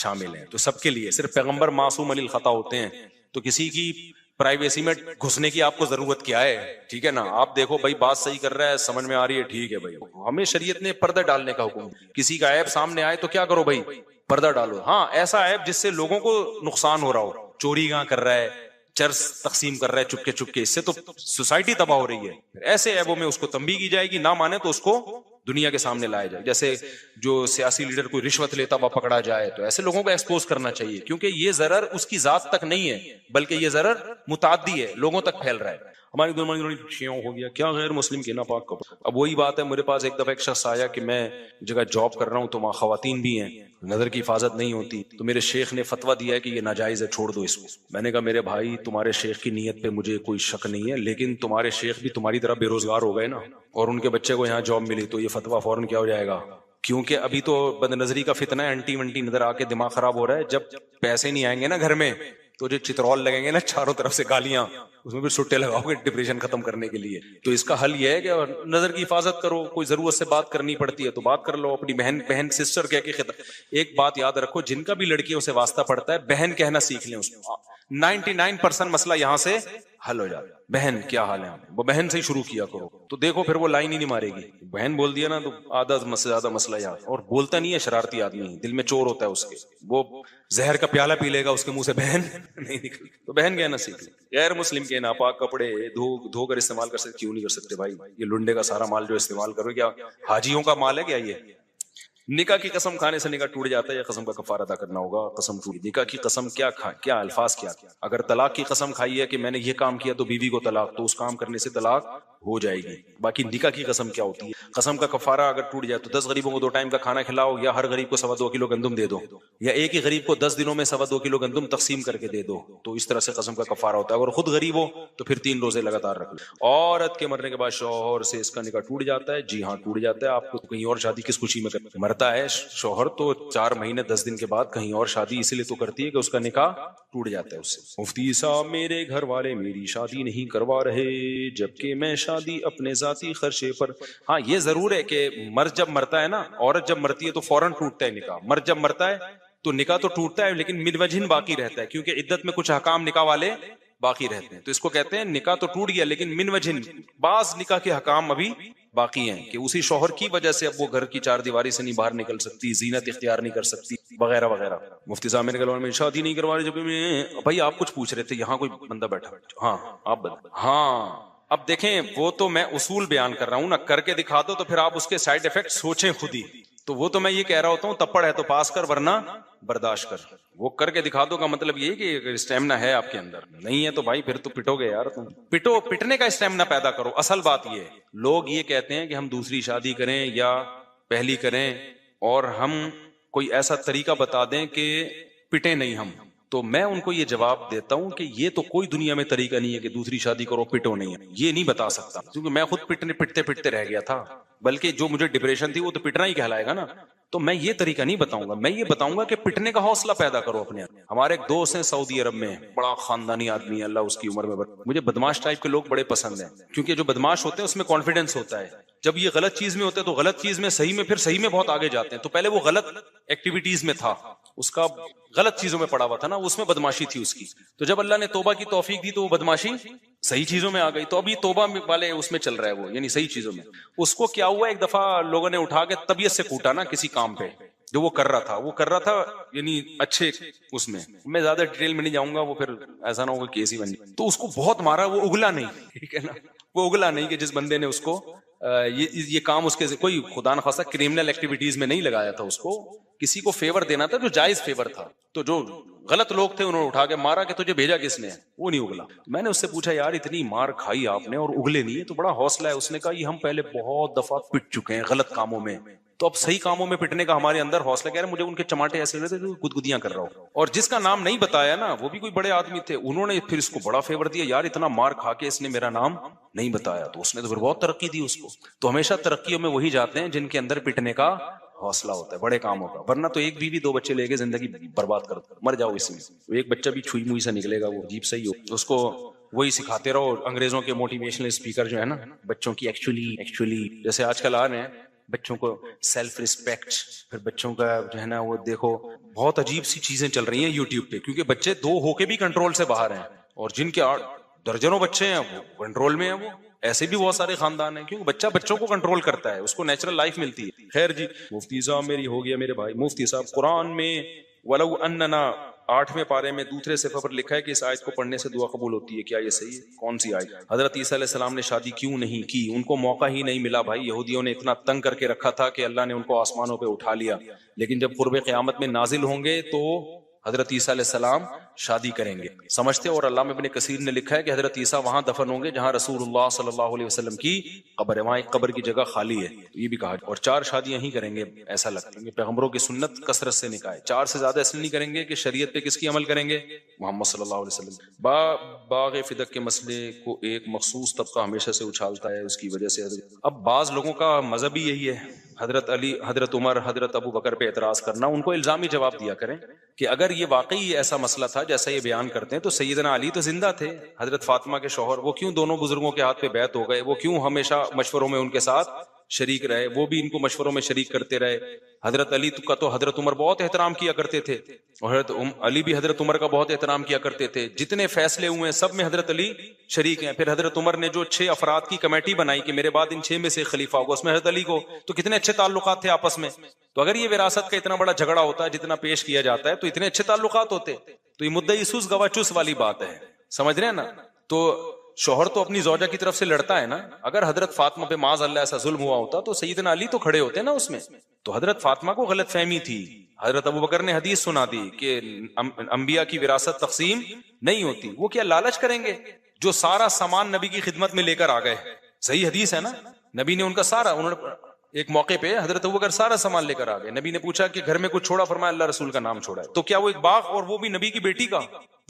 شامل ہیں. تو سب کے لیے, صرف پیغمبر معصوم علی الخطا ہوتے ہیں. تو کسی کی پرائیویسی میں گھسنے کی آپ کو ضرورت کیا ہے؟ ٹھیک ہے نا, آپ دیکھو بھائی بات صحیح کر رہا ہے, سمجھ میں آ رہی ہے, ٹھیک ہے بھائی. ہمیں شریعت نے پردہ ڈالنے کا حکم. کسی کا عیب سامنے آئے تو کیا کرو بھائی, پردہ ڈالو. ہاں ایسا عیب جس سے لوگوں کو نقصان ہو رہا ہو, چوری کہاں کر رہا ہے, چرس تقسیم کر رہا ہے چپکے چپکے, اس سے تو سوسائٹی تباہ ہو رہی ہے. ایسے عیبوں میں اس کو تنبیہ کی جائے گی, نہ مانے تو اس کو دنیا کے سامنے لایا جائے. جیسے جو سیاسی لیڈر کوئی رشوت لیتا ہوا پکڑا جائے تو ایسے لوگوں کو ایکسپوز کرنا چاہیے, کیونکہ یہ ضرر اس کی ذات تک نہیں ہے بلکہ یہ ضرر متعدی ہے, لوگوں تک پھیل رہا ہے. ہماری دنیا شیعوں ہو گیا کیا غیر مسلم کے ناپاک کپڑے. اب وہی بات ہے, میرے پاس ایک دفعہ ایک شخص آیا کہ میں جگہ جاب کر رہا ہوں تو وہاں خواتین بھی ہیں, نظر کی حفاظت نہیں ہوتی, تو میرے شیخ نے فتویٰ دیا ہے کہ یہ ناجائز ہے, چھوڑ دو اس کو. میں نے کہا میرے بھائی تمہارے شیخ کی نیت پہ مجھے کوئی شک نہیں ہے, لیکن تمہارے شیخ بھی تمہاری طرح بے روزگار ہو گئے نا, اور ان کے بچے کو یہاں جاب ملی تو یہ فتویٰ فوراً کیا ہو جائے گا, کیونکہ ابھی تو بد نظری کا فتنہ ہے, انٹی ونٹی نظر آ کے دماغ خراب ہو رہا ہے. جب پیسے نہیں آئیں گے نا گھر میں تو جو چترول لگیں گے نا چاروں طرف سے گالیاں, اس میں بھی سٹے لگاؤ گے ڈپریشن ختم کرنے کے لیے. تو اس کا حل یہ ہے کہ نظر کی حفاظت کرو, کوئی ضرورت سے بات کرنی پڑتی ہے تو بات کر لو, اپنی بہن سسٹر کہہ کے ایک بات یاد رکھو, جن کا بھی لڑکیوں سے واسطہ پڑتا ہے بہن کہنا سیکھ لیں اس کو. 99% مسئلہ یہاں سے حل ہو جاتا ہے. بہن کیا حال ہے, وہ بہن سے ہی شروع کیا کرو, تو دیکھو پھر وہ لائن ہی نہیں مارے گی. بہن بول دیا نا تو آدھا سے زیادہ مسئلہ یاد. اور بولتا نہیں ہے, شرارتی آدمی, دل میں چور ہوتا ہے اس کے, وہ زہر کا پیالہ پی لے گا, اس کے منہ سے بہن نہیں نکلے. تو بہن کہنا سیکھ لیں. غیر مسلم کے ناپاک کپڑے دھو کر استعمال کر سکتے, کیوں نہیں کر سکتے بھائی؟ یہ لنڈے کا سارا مال جو استعمال کرو, کیا حاجیوں کا مال ہے کیا یہ؟ نکاح کی قسم کھانے سے نکاح ٹوٹ جاتا ہے یا قسم کا کفارہ ادا کرنا ہوگا؟ قسم ٹوٹ. نکاح کی قسم کیا الفاظ کیا. اگر طلاق کی قسم کھائی ہے کہ میں نے یہ کام کیا تو بیوی کو طلاق, تو اس کام کرنے سے طلاق ہو جائے گی. باقی نکاح کی قسم کیا ہوتی ہے؟ قسم کا کفارہ اگر ٹوٹ جائے تو 10 غریبوں کو 2 ٹائم کا کھانا کھلاؤ, یا ہر غریب کو 2.25 کلو گندم دے دو, یا ایک ہی غریب کو 10 دنوں میں 2.25 کلو گندم تقسیم کر کے دے دو. تو اس طرح سے قسم کا کفارہ ہوتا ہے. اگر خود غریب ہو تو پھر 3 روزے لگاتار رکھ لو. عورت کے مرنے کے بعد شوہر سے اس کا نکاح ٹوٹ جاتا ہے. جی ہاں ٹوٹ جاتا ہے. آپ کو کہیں اور شادی کس خوشی میں کرتے, مرتا ہے شوہر تو 4 مہینے 10 دن کے بعد کہیں اور شادی اس لیے تو کرتی ہے کہ اس کا نکاح ٹوٹ جاتا ہے اس سے. مفتی صاحب میرے گھر والے میری شادی نہیں کروا رہے جبکہ میں شادی اپنے ذاتی خرچے پر. ہاں یہ ضرور ہے کہ مرد جب مرتا ہے نا, عورت جب مرتی ہے تو فوراً ٹوٹتا ہے نکاح. مرد جب مرتا ہے تو نکاح تو ٹوٹتا ہے لیکن من وجہن باقی رہتا ہے, کیونکہ عدت میں کچھ احکام نکاح والے باقی رہتے ہیں. تو اس کو کہتے ہیں نکاح تو ٹوٹ گیا لیکن من وجہن بعض نکاح کے حکام ابھی باقی ہیں, کہ اسی شوہر کی وجہ سے اب وہ گھر کی 4 دیواری سے نہیں باہر نکل سکتی, زینت اختیار نہیں کر سکتی, وغیرہ وغیرہ. مفتی صاحب میرے گھر میں شادی نہیں کروا رہے جب میں. بھائی آپ کچھ پوچھ رہے تھے, یہاں کوئی بندہ بیٹھا. ہاں آپ بتا. ہاں اب دیکھیں وہ تو میں اصول بیان کر رہا ہوں نا, کر کے دکھا دو تو پھر آپ اس کے سائیڈ ایفیکٹ سوچیں خود ہی. تو وہ تو میں یہ کہہ رہا ہوتا ہوں تپڑ ہے تو پاس کر ورنہ برداشت کر. وہ کر کے دکھا دو کا مطلب یہ کہ اسٹیمنا ہے آپ کے اندر, نہیں ہے تو بھائی پھر تو پٹو گے یار. تم پٹو, پٹنے کا اسٹیمنا پیدا کرو. اصل بات یہ ہے, لوگ یہ کہتے ہیں کہ ہم دوسری شادی کریں یا پہلی کریں اور ہم کوئی ایسا طریقہ بتا دیں کہ پٹے نہیں ہم. تو میں ان کو یہ جواب دیتا ہوں کہ یہ تو کوئی دنیا میں طریقہ نہیں ہے کہ دوسری شادی کرو پٹو نہیں ہے. یہ نہیں بتا سکتا کیونکہ میں خود پٹتے رہ گیا تھا, بلکہ جو مجھے ڈپریشن تھی وہ تو پٹنا ہی کہلائے گا نا. تو میں یہ طریقہ نہیں بتاؤں گا, میں یہ بتاؤں گا کہ پٹنے کا حوصلہ پیدا کرو اپنے. ہمارے ایک دوست ہیں سعودی عرب میں, بڑا خاندانی آدمی ہے, اللہ اس کی عمر میں مجھے بدماش ٹائپ کے لوگ بڑے پسند ہیں, کیونکہ جو بدماش ہوتے ہیں اس میں کانفیڈنس ہوتا ہے. جب یہ غلط چیز میں ہوتے ہیں تو غلط چیز میں صحیح میں پھر صحیح میں بہت آگے جاتے ہیں. تو پہلے وہ غلط ایکٹیویٹیز میں تھا, اس کا غلط چیزوں میں پڑا ہوا تھا نا, اس میں بدماشی تھی اس کی. تو جب اللہ نے توبہ کی توفیق دی تو وہ بدماشی صحیح چیزوں میں آ گئی. تو ابھی توبہ والے اس میں چل رہا ہے وہ, یعنی صحیح چیزوں میں. اس کو کیا ہوا, ایک دفعہ لوگوں نے اٹھا کے طبیعت سے کوٹا نا کسی کام پہ جو وہ کر رہا تھا یعنی اچھے اس میں زیادہ ڈیٹیل میں نہیں جاؤں گا, وہ پھر ایسا نہ ہوگا کیس ہی بن جائے. تو اس کو بہت مارا, وہ اگلا نہیں, ٹھیک ہے نا, وہ اگلا نہیں کہ جس بندے نے اس کو یہ کام اس کے کوئی خدا نخواستہ کرمنل ایکٹیویٹیز میں نہیں لگایا تھا, اس کو کسی کو فیور دینا تھا جو جائز فیور تھا. تو جو غلط لوگ تھے انہوں نے اٹھا کے مارا کہ تجھے بھیجا کس نے, وہ نہیں اگلا. میں نے اس سے پوچھا یار اتنی مار کھائی آپ نے اور اگلے نہیں ہے تو بڑا حوصلہ ہے. اس نے کہا یہ ہم پہلے بہت دفعہ پٹ چکے ہیں غلط کاموں میں, تو اب صحیح کاموں میں پٹنے کا ہمارے اندر حوصلہ کہہ رہے مجھے ان کے چماٹے ایسے لگتے تھے گدگدیاں کر رہا ہوں. اور جس کا نام نہیں بتایا نا وہ بھی کوئی بڑے آدمی تھے, انہوں نے پھر اس کو بڑا فیور دیا, یار اتنا مار کھا کے اس نے میرا نام نہیں بتایا, تو اس نے تو پھر بہت ترقی دی اس کو. تو ہمیشہ ترقیوں میں وہی جاتے ہیں جن کے اندر پٹنے کا حوصلہ ہوتا ہے بڑے کاموں کا, ورنہ تو ایک بیوی 2 بچے لے کے زندگی برباد کر مر جاؤ اس میں. ایک بچہ بھی چھوئی موئی سے نکلے گا, وہ عجیب صحیح ہو, اس کو وہی سکھاتے رہو. انگریزوں کے موٹیویشنل اسپیکر جو ہے نا, بچوں کی ایکچولی جیسے آج کل آ رہے ہیں بچوں کو سیلف ریسپیکٹ, پھر بچوں کا جو ہے نا وہ دیکھو بہت عجیب سی چیزیں چل رہی ہیں یوٹیوب پہ, کیونکہ بچے 2 ہو کے بھی کنٹرول سے باہر ہیں, اور جن کے درجنوں بچے ہیں وہ کنٹرول میں ہیں. وہ ایسے بھی بہت سارے خاندان ہیں کیونکہ بچہ بچوں کو کنٹرول کرتا ہے, اس کو نیچرل لائف ملتی ہے. خیر جی, مفتی صاحب میری ہو گیا میرے بھائی. مفتی صاحب قرآن میں ولو اننا 8ویں پارے میں دوسرے صفحے پر لکھا ہے کہ اس آیت کو پڑھنے سے دعا قبول ہوتی ہے, کیا یہ صحیح ہے؟ کون سی آیت؟ حضرت عیسیٰ علیہ السلام نے شادی کیوں نہیں کی؟ ان کو موقع ہی نہیں ملا بھائی. یہودیوں نے اتنا تنگ کر کے رکھا تھا کہ اللہ نے ان کو آسمانوں پہ اٹھا لیا, لیکن جب قرب قیامت میں نازل ہوں گے تو حضرت عیسیٰ علیہ السلام شادی کریں گے, سمجھتے. اور علامہ ابن کثیر نے لکھا ہے کہ حضرت عیسیٰ وہاں دفن ہوں گے جہاں رسول اللہ صلی اللہ علیہ وسلم کی قبر ہے, وہاں ایک قبر کی جگہ خالی ہے, یہ بھی کہا. اور 4 شادیاں ہی کریں گے ایسا لگتا ہے, پیغمبروں کی سنت کثرت سے نکاح ہے, 4 سے زیادہ اس لیے نہیں کریں گے کہ شریعت پہ کس کی عمل کریں گے؟ محمد صلی اللہ علیہ وسلم. باغ فدق کے مسئلے کو ایک مخصوص طبقہ ہمیشہ سے اچھالتا ہے, اس کی وجہ سے اب بعض لوگوں کا مذہب ہی یہی ہے, حضرت علی, حضرت عمر, حضرت ابو بکر پہ اعتراض کرنا. ان کو الزامی جواب دیا کریں کہ اگر یہ واقعی ایسا مسئلہ تھا جیسا یہ بیان کرتے ہیں تو سیدنا علی تو زندہ تھے, حضرت فاطمہ کے شوہر, وہ کیوں دونوں بزرگوں کے ہاتھ پہ بیعت ہو گئے؟ وہ کیوں ہمیشہ مشوروں میں ان کے ساتھ شریک رہے؟ وہ بھی ان کو مشوروں میں شریک کرتے رہے. حضرت علی کا تو حضرت عمر بہت احترام کیا کرتے تھے, اور حضرت علی بھی حضرت عمر کا بہت احترام کیا کرتے تھے. جتنے فیصلے ہوئے سب میں حضرت علی شریک ہیں. پھر حضرت عمر نے جو 6 افراد کی کمیٹی بنائی کہ میرے بعد ان 6 میں سے خلیفہ ہوگا, اس میں حضرت علی کو, تو کتنے اچھے تعلقات تھے آپس میں. تو اگر یہ وراثت کا اتنا بڑا جھگڑا ہوتا ہے جتنا پیش کیا جاتا ہے تو اتنے اچھے تعلقات ہوتے. تو یہ مدعی سوس گواہ چوس والی بات ہے, سمجھ رہے ہیں نا. تو شوہر تو اپنی زوجہ کی طرف سے لڑتا ہے نا. اگر حضرت فاطمہ پہ معاذ اللہ ایسا ظلم ہوا ہوتا تو سیدنا علی تو کھڑے ہوتے نا اس میں. تو حضرت فاطمہ کو غلط فہمی تھی, حضرت ابو بکر نے حدیث سنا دی کہ انبیاء کی وراثت تقسیم نہیں ہوتی. وہ کیا لالچ کریں گے؟ جو سارا سامان نبی کی خدمت میں لے کر آ گئے, صحیح حدیث ہے نا, نبی نے ان کا سارا, انہوں نے ایک موقع پہ حضرت ابوبکر سارا سامان لے کر آ گئے. نبی نے پوچھا کہ گھر میں کچھ چھوڑا؟ فرمایا اللہ رسول کا نام چھوڑا ہے. تو کیا وہ ایک باغ, اور وہ بھی نبی کی بیٹی کا,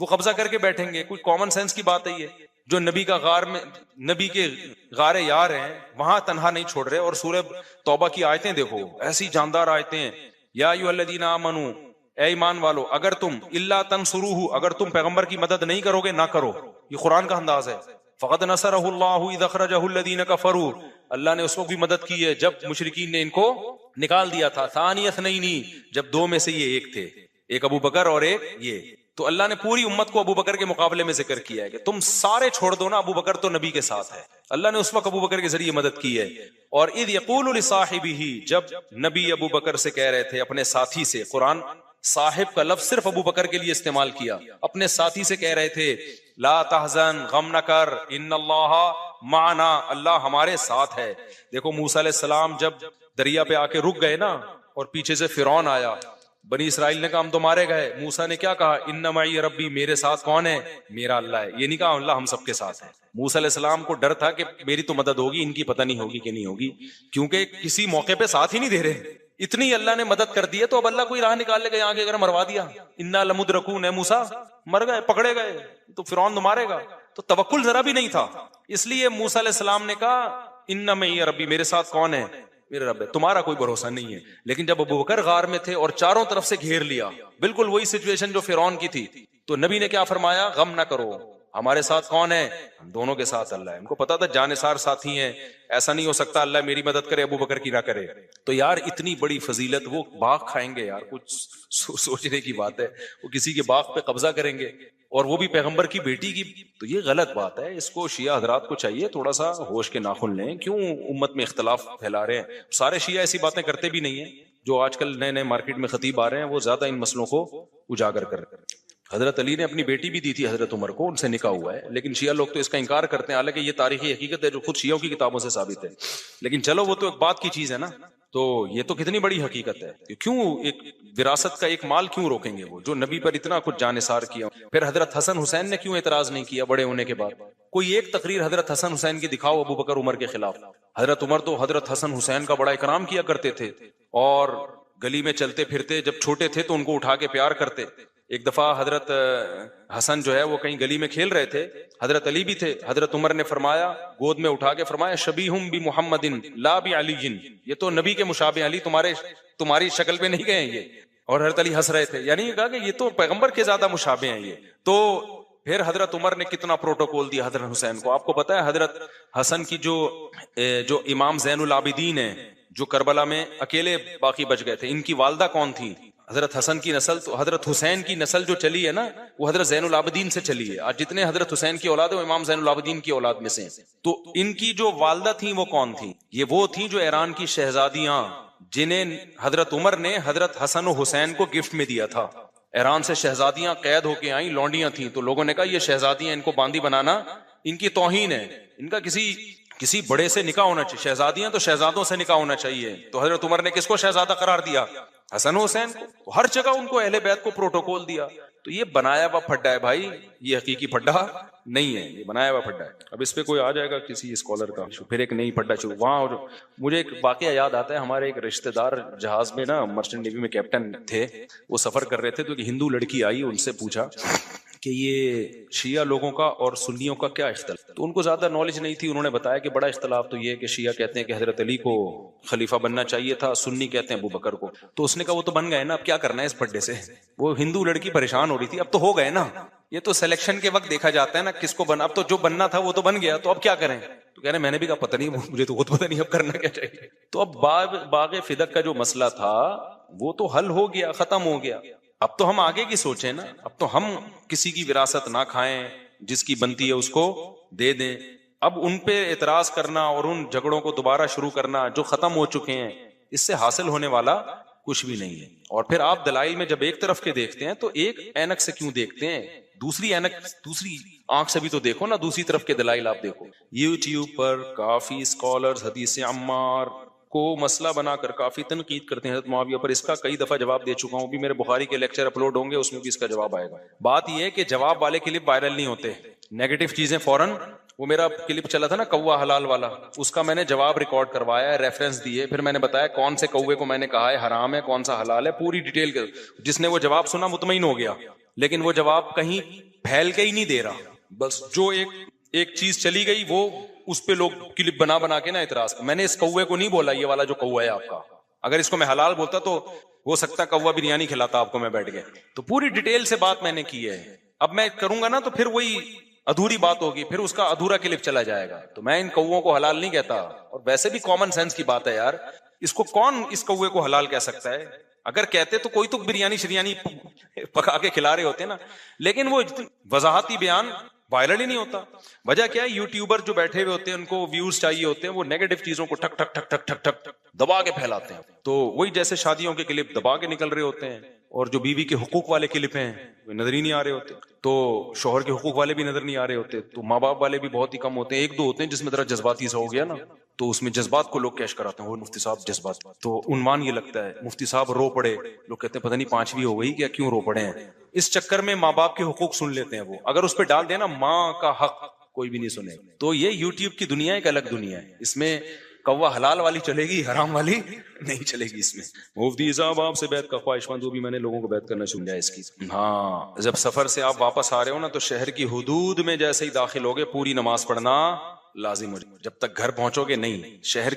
وہ قبضہ کر کے بیٹھیں گے؟ کوئی کامن سینس کی بات ہے یہ؟ جو نبی کا غار میں, نبی کے غار یار ہیں, وہاں تنہا نہیں چھوڑ رہے. اور سورہ توبہ کی آیتیں دیکھو, ایسی جاندار آیتیں ہیں. یا ایھا الذین آمنوا, اے ایمان والو, اگر تم الا تنصروہ, اگر تم پیغمبر کی مدد نہیں کرو گے نہ کرو. یہ قرآن کا انداز ہے. فقد نصرہ اللہ اذ اخرجہ الذین کفروا, اللہ نے اس وقت بھی مدد کی ہے جب مشرکین نے ان کو نکال دیا تھا. ثانی اثنین, جب 2 میں سے یہ ایک تھے, ایک ابو بکر اور ایک یہ. تو اللہ نے پوری امت کو ابو بکر کے مقابلے میں ذکر کیا ہے کہ تم سارے چھوڑ دو نا, ابو بکر تو نبی کے ساتھ ہے. اللہ نے اس وقت ابو بکر کے ذریعے مدد کی ہے. اور اذ یقول لصاحبہ, جب نبی ابو بکر سے کہہ رہے تھے, اپنے ساتھی سے, قرآن صاحب کا لفظ صرف ابو بکر کے لیے استعمال کیا, اپنے ساتھی سے کہہ رہے تھے, لا تحزن, غم نہ کر, ان اللہ معنا, اللہ ہمارے ساتھ ہے. دیکھو موسیٰ علیہ السلام جب دریا پہ آ کے رک گئے نا, اور پیچھے سے فرعون آیا, بنی اسرائیل نے کہا ہم تو مارے گئے. موسیٰ نے کیا کہا؟ ان معی ربی, میرے ساتھ کون ہے؟ میرا اللہ ہے. یہ نہیں کہا اللہ ہم سب کے ساتھ ہے. موسیٰ علیہ السلام کو ڈر تھا کہ میری تو مدد ہوگی, ان کی پتہ نہیں ہوگی کہ نہیں ہوگی, کیونکہ کسی موقع پہ ساتھ ہی نہیں دے رہے. اتنی اللہ نے مدد کر دی ہے, تو اب اللہ کوئی راہ نکال لے گا یہاں کے اگر مروا دیا. انا لمدرکون, ہے موسیٰ مر گئے, پکڑے گئے, تو فرعون تو مارے گا. تو توکل ذرا بھی نہیں تھا. اس لیے موسیٰ علیہ السلام نے کہا ان معی ربی, میرے ساتھ کون ہے؟ میرا رب ہے. تمہارا کوئی بھروسہ نہیں ہے. لیکن جب ابو بکر غار میں تھے اور چاروں طرف سے گھیر لیا, بالکل وہی سچویشن جو فرعون کی تھی, تو نبی نے کیا فرمایا؟ غم نہ کرو, ہمارے ساتھ کون ہے؟ ہم دونوں کے ساتھ اللہ ہے. ان کو پتا تھا جانثار ساتھی ہیں, ایسا نہیں ہو سکتا اللہ میری مدد کرے ابو بکر کی نہ کرے. تو یار اتنی بڑی فضیلت, وہ باغ کھائیں گے یار, کچھ سوچنے کی بات ہے. وہ کسی کے باغ پہ قبضہ کریں گے, اور وہ بھی پیغمبر کی بیٹی کی. تو یہ غلط بات ہے. اس کو شیعہ حضرات کو چاہیے تھوڑا سا ہوش کے ناخن لیں. کیوں امت میں اختلاف پھیلا رہے ہیں؟ سارے شیعہ ایسی باتیں کرتے بھی نہیں ہیں. جو آج کل نئے نئے مارکیٹ میں خطیب آ رہے ہیں, وہ زیادہ ان مسئلوں کو اجاگر کر رہے ہیں. حضرت علی نے اپنی بیٹی بھی دی تھی حضرت عمر کو, ان سے نکاح ہوا ہے. لیکن شیعہ لوگ تو اس کا انکار کرتے ہیں, حالانکہ یہ تاریخی حقیقت ہے جو خود شیعوں کی کتابوں سے ثابت ہے. لیکن چلو وہ تو ایک بات کی چیز ہے نا. تو یہ تو کتنی بڑی حقیقت ہے. کیوں ایک وراثت کا ایک مال کیوں روکیں گے وہ جو نبی پر اتنا کچھ جانثار کیا. پھر حضرت حسن حسین نے کیوں اعتراض نہیں کیا بڑے ہونے کے بعد؟ کوئی ایک تقریر حضرت حسن حسین کی دکھاؤ ابو بکر عمر کے خلاف. حضرت عمر تو حضرت حسن حسین کا بڑا اکرام کیا کرتے تھے اور گلی میں چلتے پھرتے جب چھوٹے تھے تو ان کو اٹھا کے پیار کرتے. ایک دفعہ حضرت حسن جو ہے وہ کہیں گلی میں کھیل رہے تھے, حضرت علی بھی تھے, حضرت عمر نے فرمایا گود میں اٹھا کے فرمایا شبیہم بمحمد لا بعلی, یہ تو نبی کے مشابہ علی, تمہاری شکل پہ نہیں گئے ہیں یہ. اور حضرت علی ہنس رہے تھے, یعنی کہا کہ یہ تو پیغمبر کے زیادہ مشابہ ہیں یہ. تو پھر حضرت عمر نے کتنا پروٹوکول دیا حضرت حسین کو. آپ کو پتا ہے حضرت حسن کی جو امام زین العابدین ہیں جو کربلا میں اکیلے باقی بچ گئے تھے, ان کی والدہ کون تھی؟ حضرت حسن کی نسل. تو حضرت حسین کی نسل جو چلی ہے نا وہ حضرت زین العابدین سے چلی ہے. آج جتنے حضرت حسین کی اولاد ہے وہ امام زین العابدین کی اولاد میں سے ہیں. تو ان کی جو والدہ تھیں وہ کون تھیں؟ یہ وہ تھیں جو ایران کی شہزادیاں جنہیں حضرت عمر نے حضرت حسن و حسین کو گفٹ میں دیا تھا. ایران سے شہزادیاں قید ہو کے آئیں, لونڈیاں تھیں, تو لوگوں نے کہا یہ شہزادیاں, ان کو باندی بنانا ان کی توہین ہے, ان کا کسی بڑے سے نکاح ہونا چاہیے. شہزادیاں تو شہزادوں سے نکاح ہونا چاہیے. تو حضرت عمر نے کس کو شہزادہ قرار دیا؟ حسن حسین کو. ہر جگہ ان کو اہل بیت کو پروٹوکول دیا. تو یہ بنایا ہوا پھڈا ہے بھائی, یہ حقیقی پھڈا نہیں ہے, یہ بنایا ہوا پھڈا ہے. اب اس پہ کوئی آ جائے گا کسی اسکالر کا, پھر ایک نئی پھڈا شروع. وہاں مجھے ایک واقعہ یاد آتا ہے, ہمارے ایک رشتہ دار جہاز میں نا مرچنٹ نیوی میں کیپٹن تھے, وہ سفر کر رہے تھے تو ایک ہندو لڑکی آئی, ان سے پوچھا کہ یہ شیعہ لوگوں کا اور سنیوں کا کیا اختلاف. تو ان کو زیادہ نالج نہیں تھی. انہوں نے بتایا کہ بڑا اختلاف تو یہ ہے کہ شیعہ کہتے ہیں کہ حضرت علی کو خلیفہ بننا چاہیے تھا, سنی کہتے ہیں ابو بکر کو. تو اس نے کہا وہ تو بن گئے نا, اب کیا کرنا ہے اس پھڈے سے. وہ ہندو لڑکی پریشان ہو رہی تھی, اب تو ہو گئے نا, یہ تو سلیکشن کے وقت دیکھا جاتا ہے نا کس کو بنا, اب تو جو بننا تھا وہ تو بن گیا, تو اب کیا کریں. تو کہہ رہے میں نے بھی کہا پتہ نہیں, مجھے تو خود پتہ نہیں اب کرنا کیا چاہیے. تو اب باغ فدق کا جو مسئلہ تھا وہ تو حل ہو گیا, ختم ہو گیا. اب تو ہم آگے کی سوچیں نا, اب تو ہم کسی کی وراثت نہ کھائیں, جس کی بنتی ہے اس کو دے دیں. اب ان پہ اعتراض کرنا اور ان جھگڑوں کو دوبارہ شروع کرنا جو ختم ہو چکے ہیں, اس سے حاصل ہونے والا کچھ بھی نہیں ہے. اور پھر آپ دلائل میں جب ایک طرف کے دیکھتے ہیں تو ایک اینک سے کیوں دیکھتے ہیں, دوسری آنکھ سے بھی تو دیکھو نا, دوسری طرف کے دلائل آپ دیکھو. یوٹیوب پر کافی اسکالرز حدیث عمار کو مسئلہ بنا کر کافی تنقید کرتے ہیں حضرت معاویہ پر. اس کا کئی دفعہ جواب دے چکا ہوں, بھی میرے بخاری کے لیکچر اپلوڈ ہوں گے, اس میں بھی اس کا جواب آئے گا. بات یہ ہے کہ جواب والے کلپ وائرل نہیں ہوتے, نیگیٹو چیزیں فوراً. وہ میرا کلپ چلا تھا نا کوا حلال والا, اس کا میں نے جواب ریکارڈ کروایا ہے, ریفرنس دیے, پھر میں نے بتایا کون سے کوے کو میں نے کہا ہے حرام ہے, کون سا حلال ہے, پوری ڈیٹیل کے. جس نے وہ جواب سنا مطمئن ہو گیا, لیکن وہ جواب کہیں پھیل کے ہی نہیں دے رہا. بس جو ایک چیز چلی گئی وہ اس پہ لوگ کلپ بنا کے نا اعتراض. میں نے اس کوے کو نہیں بولا یہ والا جو کوا ہے آپ کا, اگر اس کو میں حلال بولتا تو ہو سکتا کوا بریانی کھلاتا آپ کو میں بیٹھ گئے. تو پوری ڈیٹیل سے بات میں نے کی ہے. اب میں کروں گا نا تو پھر وہی ادھوری بات ہوگی, پھر اس کا ادھورا کلپ چلا جائے گا. تو میں ان کووں کو حلال نہیں کہتا, اور ویسے بھی کامن سینس کی بات ہے یار, اس کو کون اس کوے کو حلال کہہ سکتا ہے؟ اگر کہتے تو کوئی تو بریانی شریانی پکا کے کھلا رہے ہوتے نا, لیکن وہ وضاحتی بیان وائرل ہی نہیں ہوتا. وجہ کیا ہے, یوٹیوبر جو بیٹھے ہوئے ہوتے ہیں ان کو ویوز چاہیے ہوتے ہیں, وہ نیگیٹو چیزوں کو ٹھک ٹھک ٹھک ٹھک ٹھک ٹھک دبا کے پھیلاتے ہیں. تو وہی جیسے شادیوں کے کلپ دبا کے نکل رہے ہوتے ہیں, اور جو بیوی کے حقوق والے کلپ ہیں وہ نظر ہی نہیں آ رہے ہوتے, تو شوہر کے حقوق والے بھی نظر نہیں آ رہے ہوتے, تو ماں باپ والے بھی بہت ہی کم ہوتے ہیں. ایک دو ہوتے ہیں جس میں ذرا جذباتی سا ہو گیا نا, تو اس میں جذبات کو لوگ کیش کراتے ہیں, وہ مفتی صاحب جذبات, تو عنوان یہ لگتا ہے مفتی صاحب رو پڑے. لوگ کہتے ہیں پتہ نہیں 5ویں ہو گئی کیا, کیوں رو پڑے ہیں. اس چکر میں ماں باپ کے حقوق سن لیتے ہیں وہ, اگر اس پہ ڈال دینا ماں کا حق کوئی بھی نہیں سنے. تو یہ یوٹیوب کی دنیا ایک الگ دنیا ہے, اس میں کوا حلال والی چلے گی, حرام والی نہیں چلے گی. اس میں مفتی صاحب آپ سے بیعت کا خواہش مند, وہ بھی میں نے لوگوں کو بیعت کرنا سمجھا اس کی. ہاں, جب سفر سے آپ واپس آ رہے ہو نا تو شہر کی حدود میں جیسے ہی داخل ہوگے پوری نماز پڑھنا لازم ہو. جب تک گھر پہنچو گے نہیں, شہر